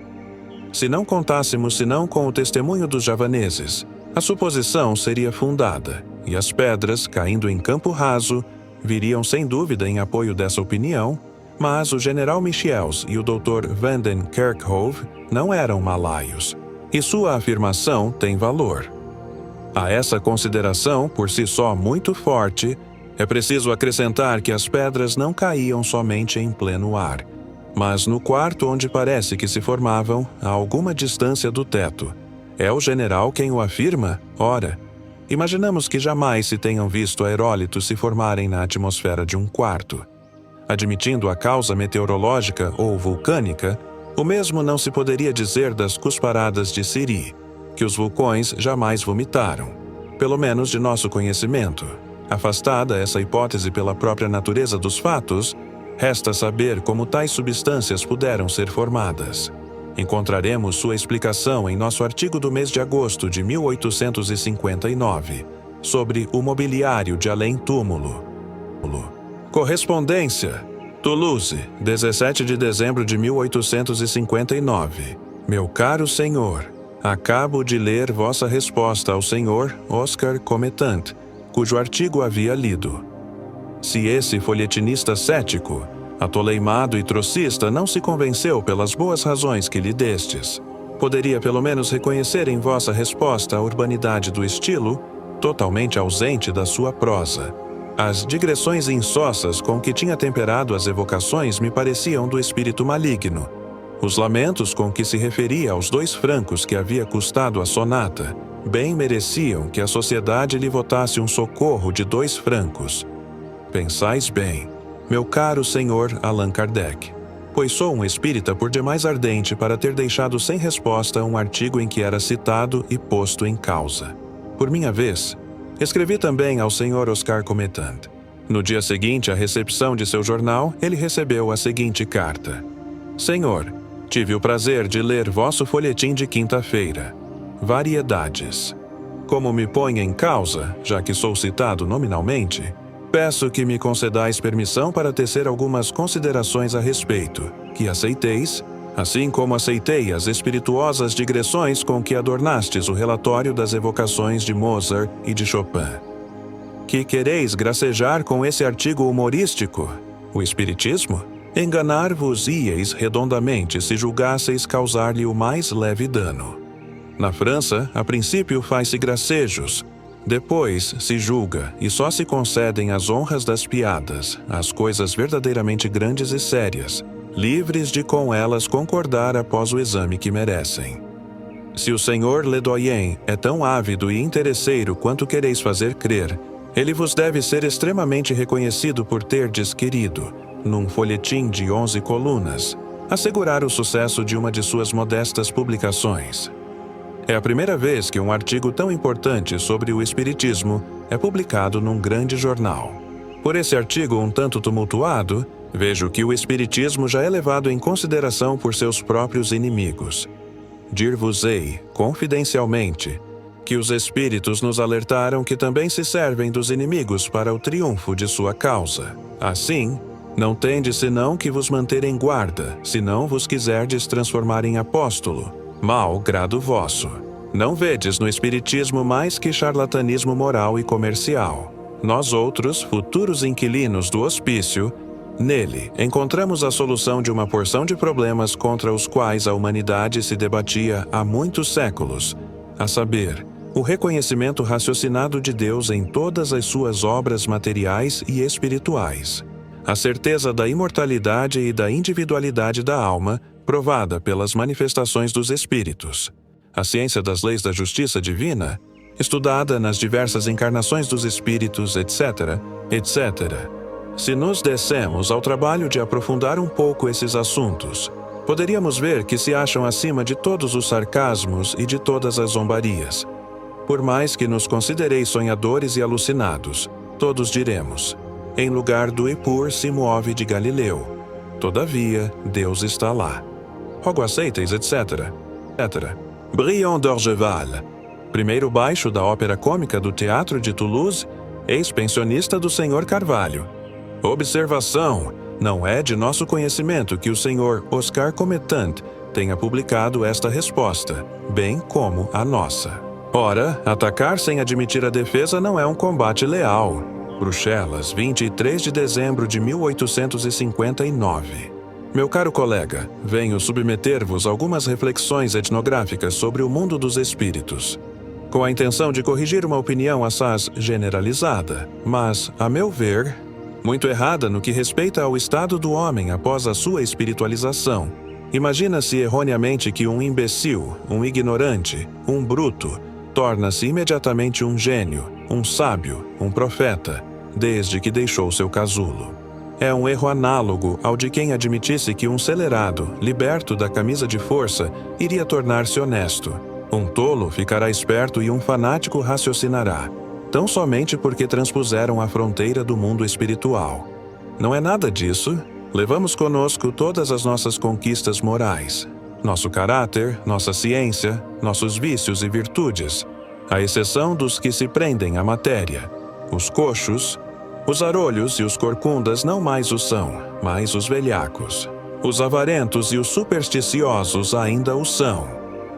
Se não contássemos senão com o testemunho dos javaneses, a suposição seria fundada, e as pedras, caindo em campo raso, viriam sem dúvida em apoio dessa opinião, mas o general Michiels e o Dr. Vanden Kerkhove não eram malaios, e sua afirmação tem valor. A essa consideração, por si só muito forte, é preciso acrescentar que as pedras não caíam somente em pleno ar, mas no quarto onde parece que se formavam a alguma distância do teto. É o general quem o afirma? Ora, imaginamos que jamais se tenham visto aerólitos se formarem na atmosfera de um quarto. Admitindo a causa meteorológica ou vulcânica, o mesmo não se poderia dizer das cusparadas de Siri, que os vulcões jamais vomitaram, pelo menos de nosso conhecimento. Afastada essa hipótese pela própria natureza dos fatos, resta saber como tais substâncias puderam ser formadas. Encontraremos sua explicação em nosso artigo do mês de agosto de 1859, sobre o mobiliário de além-túmulo. Correspondência. Toulouse, 17 de dezembro de 1859. Meu caro senhor, acabo de ler vossa resposta ao senhor Oscar Cometant, cujo artigo havia lido. Se esse folhetinista cético, atoleimado e trocista, não se convenceu pelas boas razões que lhe destes, poderia pelo menos reconhecer em vossa resposta a urbanidade do estilo, totalmente ausente da sua prosa. As digressões insossas com que tinha temperado as evocações me pareciam do espírito maligno. Os lamentos com que se referia aos 2 francos que havia custado a sonata, bem mereciam que a sociedade lhe votasse um socorro de 2 francos. Pensais bem, meu caro senhor Allan Kardec, pois sou um espírita por demais ardente para ter deixado sem resposta um artigo em que era citado e posto em causa. Por minha vez, escrevi também ao senhor Oscar Cometant. No dia seguinte à recepção de seu jornal, ele recebeu a seguinte carta: Senhor, tive o prazer de ler vosso folhetim de quinta-feira. Variedades. Como me põe em causa, já que sou citado nominalmente, peço que me concedais permissão para tecer algumas considerações a respeito, que aceiteis, assim como aceitei as espirituosas digressões com que adornastes o relatório das evocações de Mozart e de Chopin. Que quereis gracejar com esse artigo humorístico? O espiritismo? Enganar-vos-íeis redondamente se julgasseis causar-lhe o mais leve dano. Na França, a princípio faz-se gracejos, depois se julga e só se concedem as honras das piadas, as coisas verdadeiramente grandes e sérias, livres de com elas concordar após o exame que merecem. Se o senhor Ledoyen é tão ávido e interesseiro quanto quereis fazer crer, ele vos deve ser extremamente reconhecido por terdes querido, num folhetim de 11 colunas, assegurar o sucesso de uma de suas modestas publicações. É a primeira vez que um artigo tão importante sobre o espiritismo é publicado num grande jornal. Por esse artigo um tanto tumultuado, vejo que o espiritismo já é levado em consideração por seus próprios inimigos. Dir-vos-ei, confidencialmente, que os espíritos nos alertaram que também se servem dos inimigos para o triunfo de sua causa. Assim, não tendes senão que vos manter em guarda, se não vos quiserdes transformar em apóstolo, mau grado vosso. Não vedes no espiritismo mais que charlatanismo moral e comercial. Nós outros, futuros inquilinos do hospício, nele encontramos a solução de uma porção de problemas contra os quais a humanidade se debatia há muitos séculos, a saber, o reconhecimento raciocinado de Deus em todas as suas obras materiais e espirituais, a certeza da imortalidade e da individualidade da alma, provada pelas manifestações dos espíritos, a ciência das leis da justiça divina, estudada nas diversas encarnações dos espíritos, etc., etc. Se nos dessemos ao trabalho de aprofundar um pouco esses assuntos, poderíamos ver que se acham acima de todos os sarcasmos e de todas as zombarias. Por mais que nos considereis sonhadores e alucinados, todos diremos: em lugar do Epur se move de Galileu. Todavia, Deus está lá. Rogo aceites, etc. Briand d'Orgeval, primeiro baixo da ópera cômica do Teatro de Toulouse, ex-pensionista do Sr. Carvalho. Observação: não é de nosso conhecimento que o Sr. Oscar Cometant tenha publicado esta resposta, bem como a nossa. Ora, atacar sem admitir a defesa não é um combate leal. Bruxelas, 23 de dezembro de 1859. Meu caro colega, venho submeter-vos algumas reflexões etnográficas sobre o mundo dos espíritos, com a intenção de corrigir uma opinião assaz generalizada, mas, a meu ver, muito errada no que respeita ao estado do homem após a sua espiritualização. Imagina-se erroneamente que um imbecil, um ignorante, um bruto, torna-se imediatamente um gênio, um sábio, um profeta, desde que deixou seu casulo. É um erro análogo ao de quem admitisse que um celerado, liberto da camisa de força, iria tornar-se honesto. Um tolo ficará esperto e um fanático raciocinará, tão somente porque transpuseram a fronteira do mundo espiritual. Não é nada disso. Levamos conosco todas as nossas conquistas morais, nosso caráter, nossa ciência, nossos vícios e virtudes, à exceção dos que se prendem à matéria. Os coxos, os arolhos e os corcundas não mais o são, mas os velhacos. Os avarentos e os supersticiosos ainda o são.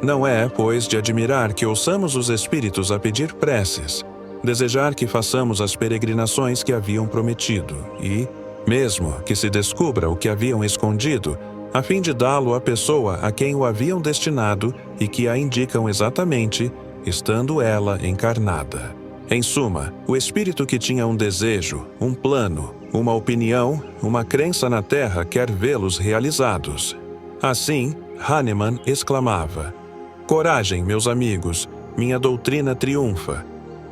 Não é, pois, de admirar que ouçamos os espíritos a pedir preces, desejar que façamos as peregrinações que haviam prometido e, mesmo que se descubra o que haviam escondido, a fim de dá-lo à pessoa a quem o haviam destinado e que a indicam exatamente, estando ela encarnada. Em suma, o espírito que tinha um desejo, um plano, uma opinião, uma crença na Terra quer vê-los realizados. Assim, Hahnemann exclamava: "Coragem, meus amigos, minha doutrina triunfa.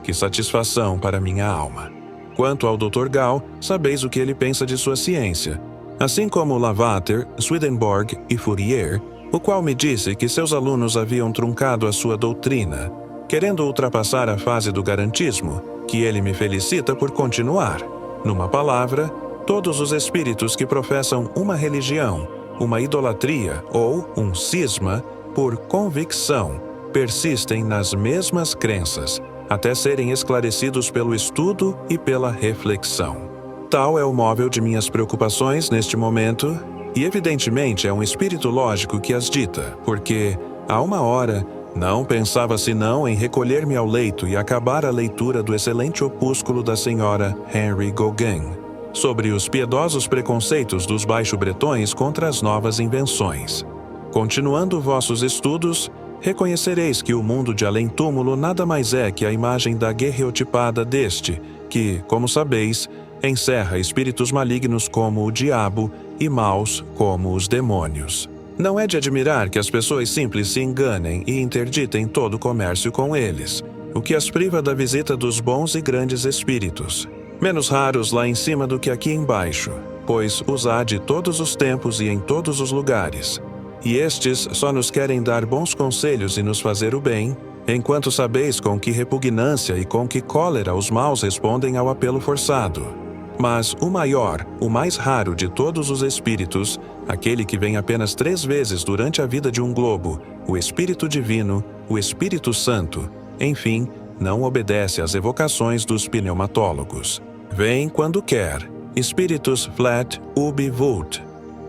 Que satisfação para minha alma." Quanto ao Dr. Gall, sabeis o que ele pensa de sua ciência. Assim como Lavater, Swedenborg e Fourier, o qual me disse que seus alunos haviam truncado a sua doutrina, querendo ultrapassar a fase do garantismo, que ele me felicita por continuar. Numa palavra, todos os espíritos que professam uma religião, uma idolatria ou um cisma, por convicção, persistem nas mesmas crenças, até serem esclarecidos pelo estudo e pela reflexão. Tal é o móvel de minhas preocupações neste momento, e evidentemente é um espírito lógico que as dita, porque, há uma hora, não pensava senão em recolher-me ao leito e acabar a leitura do excelente opúsculo da senhora Henry Gauguin, sobre os piedosos preconceitos dos baixo-bretões contra as novas invenções. Continuando vossos estudos, reconhecereis que o mundo de além-túmulo nada mais é que a imagem da guerreotipada deste, que, como sabeis, encerra espíritos malignos como o diabo e maus como os demônios. Não é de admirar que as pessoas simples se enganem e interditem todo o comércio com eles, o que as priva da visita dos bons e grandes espíritos, menos raros lá em cima do que aqui embaixo, pois os há de todos os tempos e em todos os lugares. E estes só nos querem dar bons conselhos e nos fazer o bem, enquanto sabeis com que repugnância e com que cólera os maus respondem ao apelo forçado. Mas o maior, o mais raro de todos os espíritos, aquele que vem apenas 3 vezes durante a vida de um globo, o Espírito Divino, o Espírito Santo, enfim, não obedece às evocações dos pneumatólogos. Vem quando quer, Spiritus flat ubi vult,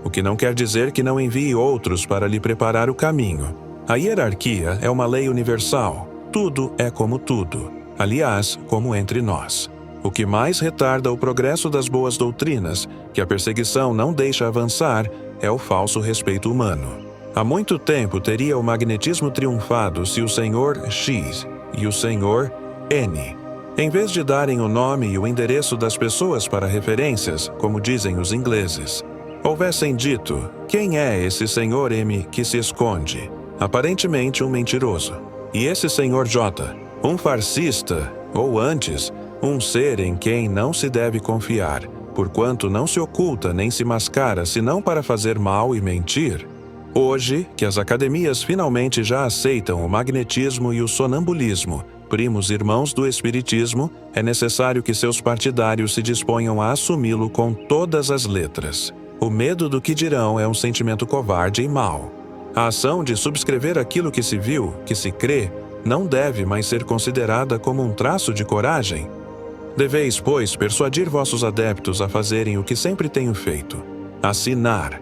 o que não quer dizer que não envie outros para lhe preparar o caminho. A hierarquia é uma lei universal, tudo é como tudo, aliás, como entre nós. O que mais retarda o progresso das boas doutrinas, que a perseguição não deixa avançar, é o falso respeito humano. Há muito tempo teria o magnetismo triunfado se o Senhor X e o Senhor N, em vez de darem o nome e o endereço das pessoas para referências, como dizem os ingleses, houvessem dito: quem é esse Senhor M que se esconde? Aparentemente um mentiroso. E esse Senhor J, um farsista, ou antes, um ser em quem não se deve confiar, porquanto não se oculta nem se mascara senão para fazer mal e mentir. Hoje, que as academias finalmente já aceitam o magnetismo e o sonambulismo, primos irmãos do Espiritismo, é necessário que seus partidários se disponham a assumi-lo com todas as letras. O medo do que dirão é um sentimento covarde e mau. A ação de subscrever aquilo que se viu, que se crê, não deve mais ser considerada como um traço de coragem. Deveis, pois, persuadir vossos adeptos a fazerem o que sempre tenho feito: assinar.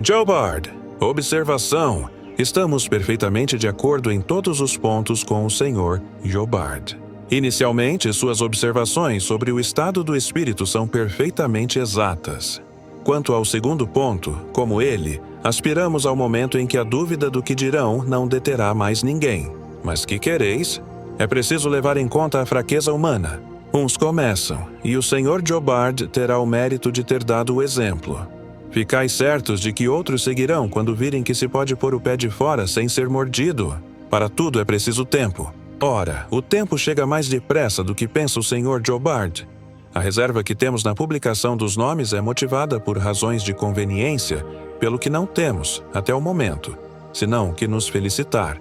Jobard, observação. Estamos perfeitamente de acordo em todos os pontos com o Sr. Jobard. Inicialmente, suas observações sobre o estado do espírito são perfeitamente exatas. Quanto ao segundo ponto, como ele, aspiramos ao momento em que a dúvida do que dirão não deterá mais ninguém. Mas que quereis? É preciso levar em conta a fraqueza humana. Uns começam, e o Sr. Jobard terá o mérito de ter dado o exemplo. Ficais certos de que outros seguirão quando virem que se pode pôr o pé de fora sem ser mordido. Para tudo é preciso tempo. Ora, o tempo chega mais depressa do que pensa o Sr. Jobard. A reserva que temos na publicação dos nomes é motivada por razões de conveniência, pelo que não temos, até o momento, senão que nos felicitar.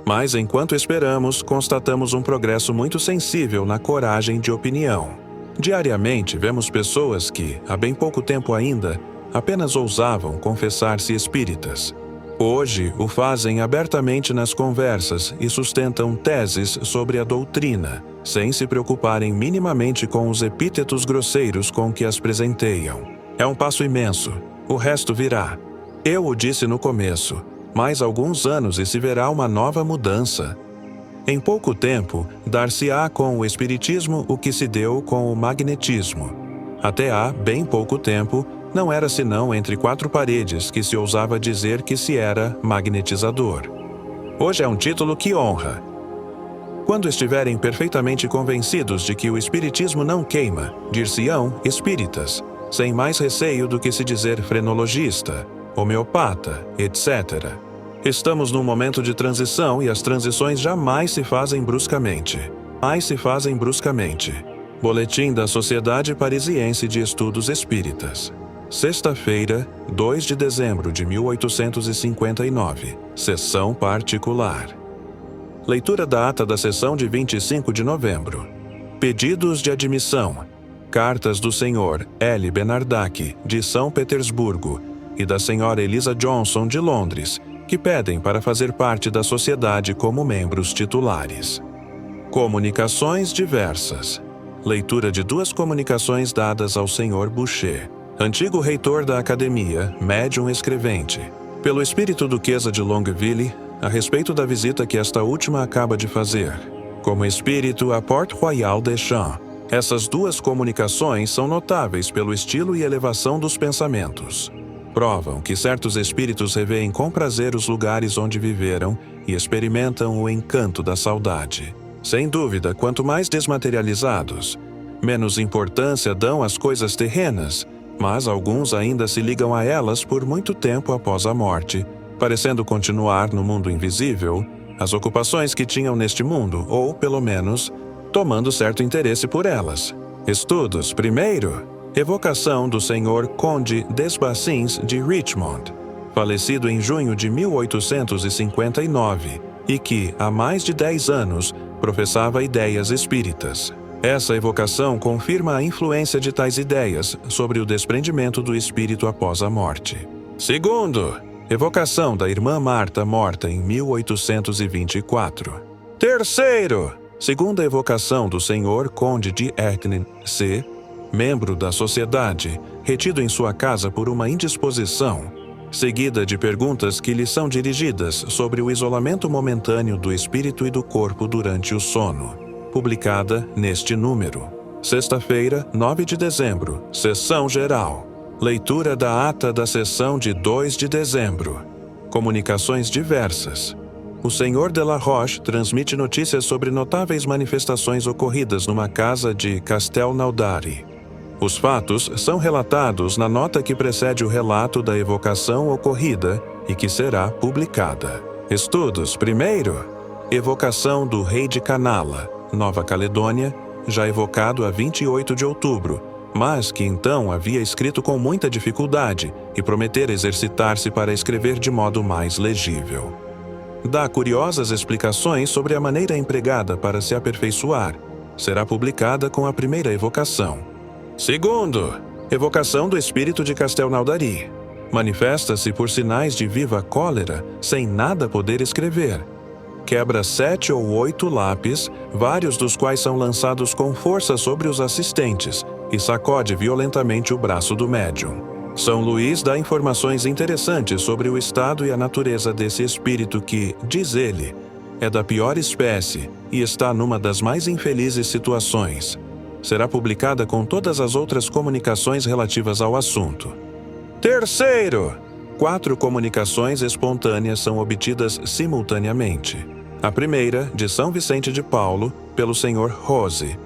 Mas, enquanto esperamos, constatamos um progresso muito sensível na coragem de opinião. Diariamente, vemos pessoas que, há bem pouco tempo ainda, apenas ousavam confessar-se espíritas. Hoje, o fazem abertamente nas conversas e sustentam teses sobre a doutrina, sem se preocuparem minimamente com os epítetos grosseiros com que as presenteiam. É um passo imenso. O resto virá. Eu o disse no começo. Mais alguns anos e se verá uma nova mudança. Em pouco tempo, dar-se-á com o espiritismo o que se deu com o magnetismo. Até há bem pouco tempo, não era senão entre quatro paredes que se ousava dizer que se era magnetizador. Hoje é um título que honra. Quando estiverem perfeitamente convencidos de que o espiritismo não queima, dir-se-ão espíritas, sem mais receio do que se dizer frenologista, homeopata, etc. Estamos num momento de transição e as transições jamais se fazem bruscamente. Boletim da Sociedade Parisiense de Estudos Espíritas. Sexta-feira, 2 de dezembro de 1859. Sessão particular. Leitura da ata da sessão de 25 de novembro. Pedidos de admissão. Cartas do Sr. L. Benardac, de São Petersburgo, e da Sra. Elisa Johnson, de Londres, que pedem para fazer parte da sociedade como membros titulares. Comunicações diversas. Leitura de duas comunicações dadas ao Sr. Boucher, antigo reitor da Academia, médium escrevente, pelo espírito duquesa de Longueville, a respeito da visita que esta última acaba de fazer, como espírito a Port Royal des Champs. Essas duas comunicações são notáveis pelo estilo e elevação dos pensamentos. Provam que certos espíritos revêem com prazer os lugares onde viveram e experimentam o encanto da saudade. Sem dúvida, quanto mais desmaterializados, menos importância dão às coisas terrenas, mas alguns ainda se ligam a elas por muito tempo após a morte, parecendo continuar no mundo invisível as ocupações que tinham neste mundo, ou, pelo menos, tomando certo interesse por elas. Estudos, primeiro. Evocação do Sr. Conde Desbacins de Richmond, falecido em junho de 1859, e que, há mais de 10 anos, professava ideias espíritas. Essa evocação confirma a influência de tais ideias sobre o desprendimento do espírito após a morte. Segundo, evocação da irmã Marta, morta em 1824. Terceiro, segunda evocação do Sr. Conde de Erdenen C., membro da sociedade, retido em sua casa por uma indisposição, seguida de perguntas que lhe são dirigidas sobre o isolamento momentâneo do espírito e do corpo durante o sono. Publicada neste número. Sexta-feira, 9 de dezembro, sessão geral. Leitura da ata da sessão de 2 de dezembro. Comunicações diversas. O Sr. de la Roche transmite notícias sobre notáveis manifestações ocorridas numa casa de Castelnaudary. Os fatos são relatados na nota que precede o relato da evocação ocorrida e que será publicada. Estudos, primeiro. Evocação do rei de Canala, Nova Caledônia, já evocado a 28 de outubro, mas que então havia escrito com muita dificuldade e prometera exercitar-se para escrever de modo mais legível. Dá curiosas explicações sobre a maneira empregada para se aperfeiçoar. Será publicada com a primeira evocação. Segundo, evocação do espírito de Castelnaudary. Manifesta-se por sinais de viva cólera, sem nada poder escrever. Quebra 7 ou 8 lápis, vários dos quais são lançados com força sobre os assistentes, e sacode violentamente o braço do médium. São Luís dá informações interessantes sobre o estado e a natureza desse espírito que, diz ele, é da pior espécie e está numa das mais infelizes situações. Será publicada com todas as outras comunicações relativas ao assunto. Terceiro, 4 comunicações espontâneas são obtidas simultaneamente. A primeira, de São Vicente de Paulo, pelo Sr. Rose.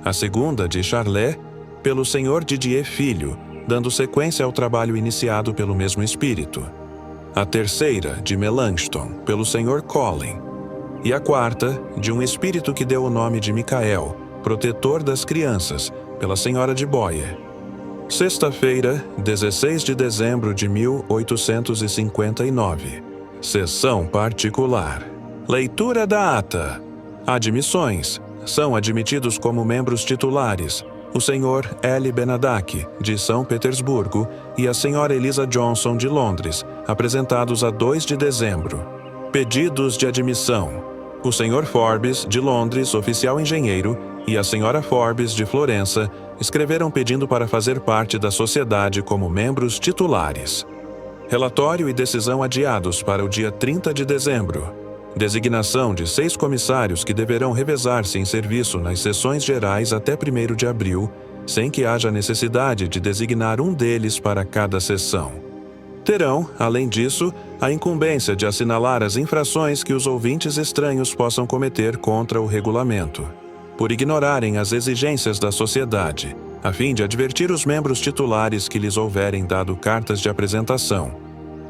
A segunda, de Charlet, pelo Sr. Didier Filho, dando sequência ao trabalho iniciado pelo mesmo espírito. A terceira, de Melanchthon, pelo Sr. Collin. E a quarta, de um espírito que deu o nome de Micael, protetor das crianças, pela Senhora de Boyer. Sexta-feira, 16 de dezembro de 1859. Sessão particular. Leitura da ata. Admissões. São admitidos como membros titulares o Sr. L. Benadak, de São Petersburgo, e a Sra. Elisa Johnson, de Londres, apresentados a 2 de dezembro. Pedidos de admissão. O Sr. Forbes, de Londres, oficial engenheiro, e a Sra. Forbes, de Florença, escreveram pedindo para fazer parte da sociedade como membros titulares. Relatório e decisão adiados para o dia 30 de dezembro. Designação de 6 comissários que deverão revezar-se em serviço nas sessões gerais até 1º de abril, sem que haja necessidade de designar um deles para cada sessão. Terão, além disso, a incumbência de assinalar as infrações que os ouvintes estranhos possam cometer contra o regulamento, por ignorarem as exigências da sociedade, a fim de advertir os membros titulares que lhes houverem dado cartas de apresentação.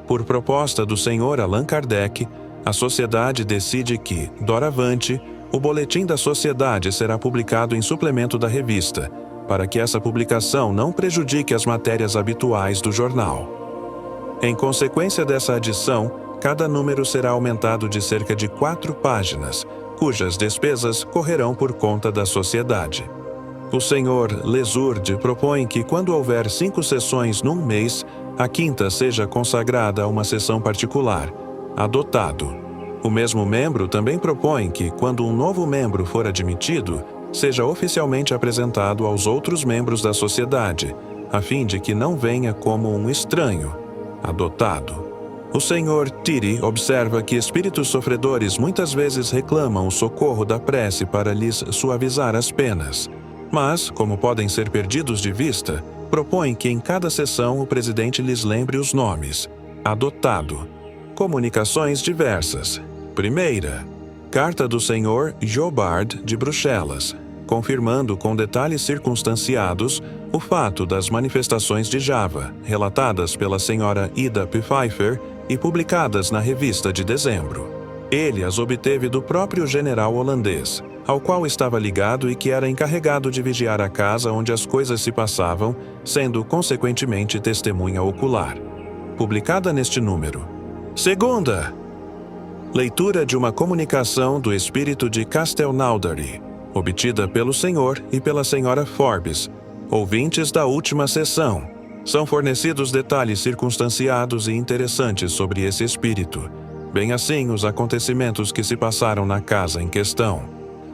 Por proposta do Sr. Allan Kardec, a sociedade decide que, doravante, o boletim da sociedade será publicado em suplemento da revista, para que essa publicação não prejudique as matérias habituais do jornal. Em consequência dessa adição, cada número será aumentado de cerca de 4 páginas, cujas despesas correrão por conta da sociedade. O Sr. Lesourde propõe que, quando houver 5 sessões num mês, a 5ª seja consagrada a uma sessão particular, adotado. O mesmo membro também propõe que, quando um novo membro for admitido, seja oficialmente apresentado aos outros membros da sociedade, a fim de que não venha como um estranho, adotado. O Sr. Tiri observa que espíritos sofredores muitas vezes reclamam o socorro da prece para lhes suavizar as penas, mas, como podem ser perdidos de vista, propõe que em cada sessão o presidente lhes lembre os nomes, adotado. Comunicações diversas. Primeira, carta do Sr. Jobard de Bruxelas, confirmando com detalhes circunstanciados o fato das manifestações de Java, relatadas pela Sra. Ida Pfeiffer e publicadas na revista de dezembro. Ele as obteve do próprio general holandês, ao qual estava ligado e que era encarregado de vigiar a casa onde as coisas se passavam, sendo consequentemente testemunha ocular. Publicada neste número. Segunda, leitura de uma comunicação do espírito de Castelnaudary, obtida pelo Sr. e pela Sra. Forbes, ouvintes da última sessão. São fornecidos detalhes circunstanciados e interessantes sobre esse espírito, bem assim os acontecimentos que se passaram na casa em questão.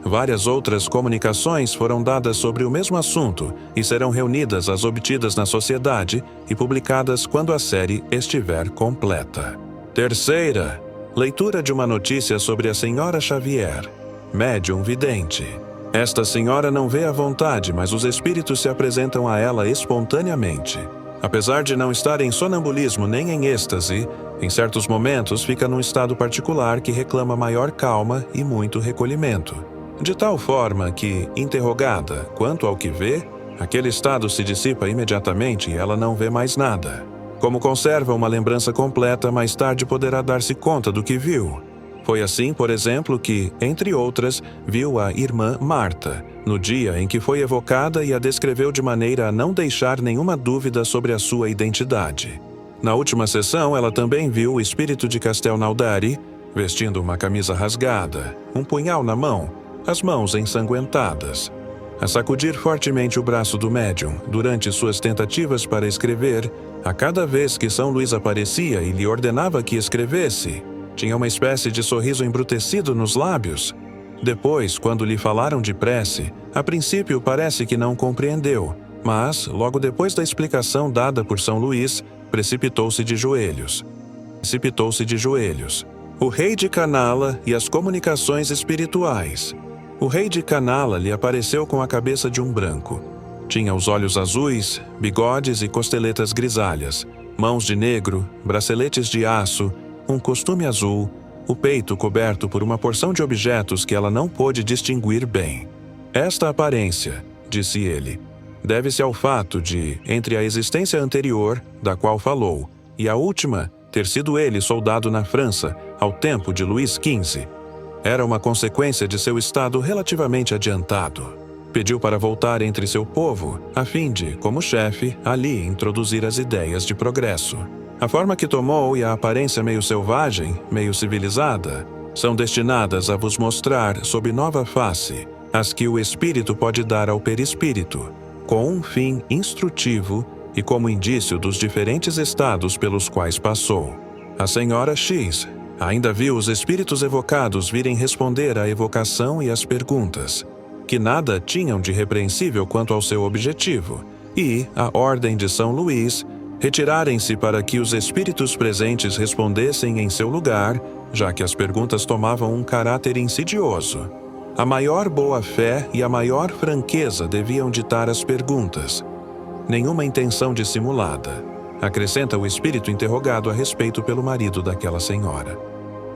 Várias outras comunicações foram dadas sobre o mesmo assunto e serão reunidas as obtidas na sociedade e publicadas quando a série estiver completa. Terceira, leitura de uma notícia sobre a Senhora Xavier, médium vidente. Esta senhora não vê à vontade, mas os espíritos se apresentam a ela espontaneamente. Apesar de não estar em sonambulismo nem em êxtase, em certos momentos fica num estado particular que reclama maior calma e muito recolhimento. De tal forma que, interrogada quanto ao que vê, aquele estado se dissipa imediatamente e ela não vê mais nada. Como conserva uma lembrança completa, mais tarde poderá dar-se conta do que viu. Foi assim, por exemplo, que, entre outras, viu a irmã Marta, no dia em que foi evocada e a descreveu de maneira a não deixar nenhuma dúvida sobre a sua identidade. Na última sessão, ela também viu o espírito de Castelnaudary, vestindo uma camisa rasgada, um punhal na mão, as mãos ensanguentadas. A sacudir fortemente o braço do médium durante suas tentativas para escrever, a cada vez que São Luís aparecia e lhe ordenava que escrevesse, tinha uma espécie de sorriso embrutecido nos lábios. Depois, quando lhe falaram de prece, a princípio parece que não compreendeu, mas, logo depois da explicação dada por São Luís, precipitou-se de joelhos. O rei de Canala e as comunicações espirituais. O rei de Canala lhe apareceu com a cabeça de um branco. Tinha os olhos azuis, bigodes e costeletas grisalhas, mãos de negro, braceletes de aço, um costume azul, o peito coberto por uma porção de objetos que ela não pôde distinguir bem. Esta aparência, disse ele, deve-se ao fato de, entre a existência anterior, da qual falou, e a última, ter sido ele soldado na França, ao tempo de Luís XV. Era uma consequência de seu estado relativamente adiantado. Pediu para voltar entre seu povo, a fim de, como chefe, ali introduzir as ideias de progresso. A forma que tomou e a aparência meio selvagem, meio civilizada, são destinadas a vos mostrar, sob nova face, as que o espírito pode dar ao perispírito, com um fim instrutivo e como indício dos diferentes estados pelos quais passou. A senhora X ainda viu os espíritos evocados virem responder à evocação e às perguntas, que nada tinham de repreensível quanto ao seu objetivo, e, a ordem de São Luís, retirarem-se para que os espíritos presentes respondessem em seu lugar, já que as perguntas tomavam um caráter insidioso. A maior boa-fé e a maior franqueza deviam ditar as perguntas. Nenhuma intenção dissimulada, acrescenta o espírito interrogado a respeito pelo marido daquela senhora.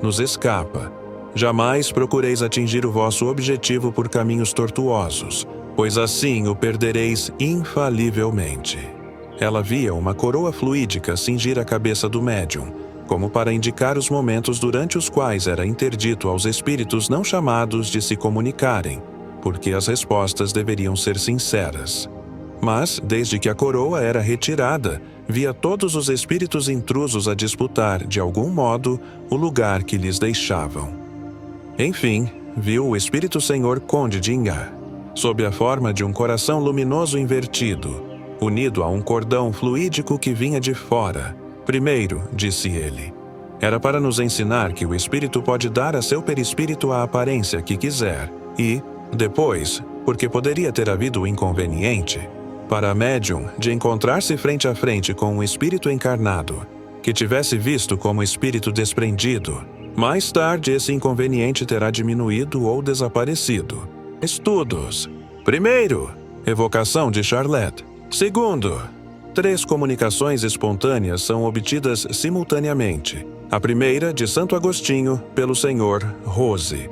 Nos escapa. Jamais procureis atingir o vosso objetivo por caminhos tortuosos, pois assim o perdereis infalivelmente. Ela via uma coroa fluídica cingir a cabeça do médium, como para indicar os momentos durante os quais era interdito aos espíritos não chamados de se comunicarem, porque as respostas deveriam ser sinceras. Mas, desde que a coroa era retirada, via todos os espíritos intrusos a disputar, de algum modo, o lugar que lhes deixavam. Enfim, viu o Espírito Senhor Conde de Inhá, sob a forma de um coração luminoso invertido, unido a um cordão fluídico que vinha de fora. Primeiro, disse ele, era para nos ensinar que o espírito pode dar a seu perispírito a aparência que quiser, e, depois, porque poderia ter havido o inconveniente, para a médium de encontrar-se frente a frente com um espírito encarnado, que tivesse visto como espírito desprendido. Mais tarde esse inconveniente terá diminuído ou desaparecido. Estudos. Primeiro, evocação de Charlotte. Segundo, 3 comunicações espontâneas são obtidas simultaneamente. A primeira, de Santo Agostinho, pelo Senhor Rose.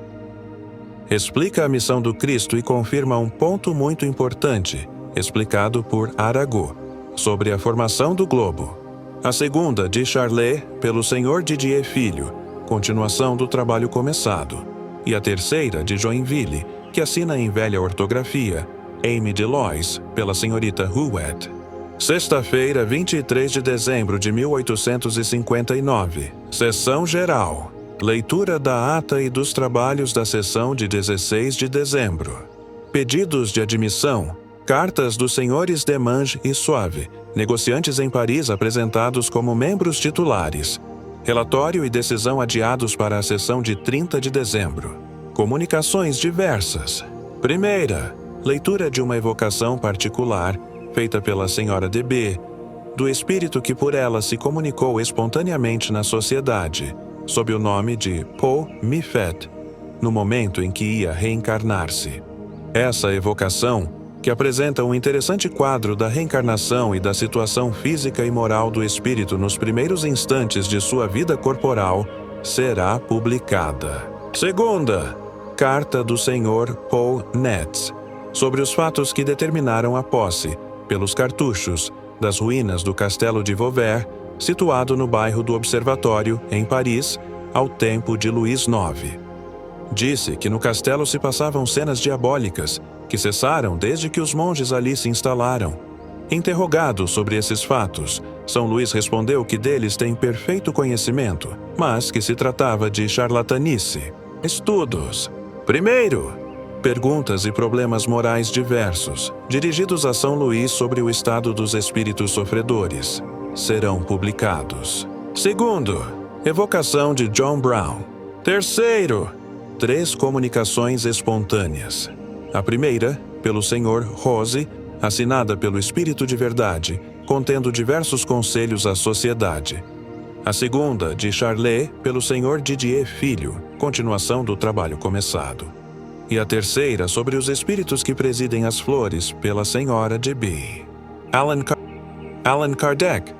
Explica a missão do Cristo e confirma um ponto muito importante, explicado por Arago, sobre a formação do globo. A segunda, de Charlet, pelo Sr. Didier Filho, continuação do trabalho começado. E a terceira, de Joinville, que assina em velha ortografia, Amy Delois, pela senhorita Huet. Sexta-feira, 23 de dezembro de 1859. Sessão geral. Leitura da ata e dos trabalhos da sessão de 16 de dezembro. Pedidos de admissão. Cartas dos senhores Demange e Suave, negociantes em Paris apresentados como membros titulares. Relatório e decisão adiados para a sessão de 30 de dezembro. Comunicações diversas. Primeira, leitura de uma evocação particular, feita pela senhora D.B., do espírito que por ela se comunicou espontaneamente na sociedade, sob o nome de Paul Mifet, no momento em que ia reencarnar-se. Essa evocação, que apresenta um interessante quadro da reencarnação e da situação física e moral do espírito nos primeiros instantes de sua vida corporal, será publicada. Segunda, carta do Sr. Paul Netz, sobre os fatos que determinaram a posse, pelos cartuchos, das ruínas do castelo de Vauvert, situado no bairro do Observatório, em Paris, ao tempo de Luís IX. Disse que no castelo se passavam cenas diabólicas, que cessaram desde que os monges ali se instalaram. Interrogado sobre esses fatos, São Luís respondeu que deles tem perfeito conhecimento, mas que se tratava de charlatanice. Estudos. Primeiro, perguntas e problemas morais diversos, dirigidos a São Luís sobre o estado dos espíritos sofredores, serão publicados. Segundo, evocação de John Brown. Terceiro, 3 comunicações espontâneas. A primeira, pelo Sr. Rose, assinada pelo Espírito de Verdade, contendo diversos conselhos à sociedade. A segunda, de Charlet, pelo Sr. Didier Filho, continuação do trabalho começado. E a terceira, sobre os espíritos que presidem as flores, pela Sra. de B. Allan Kardec,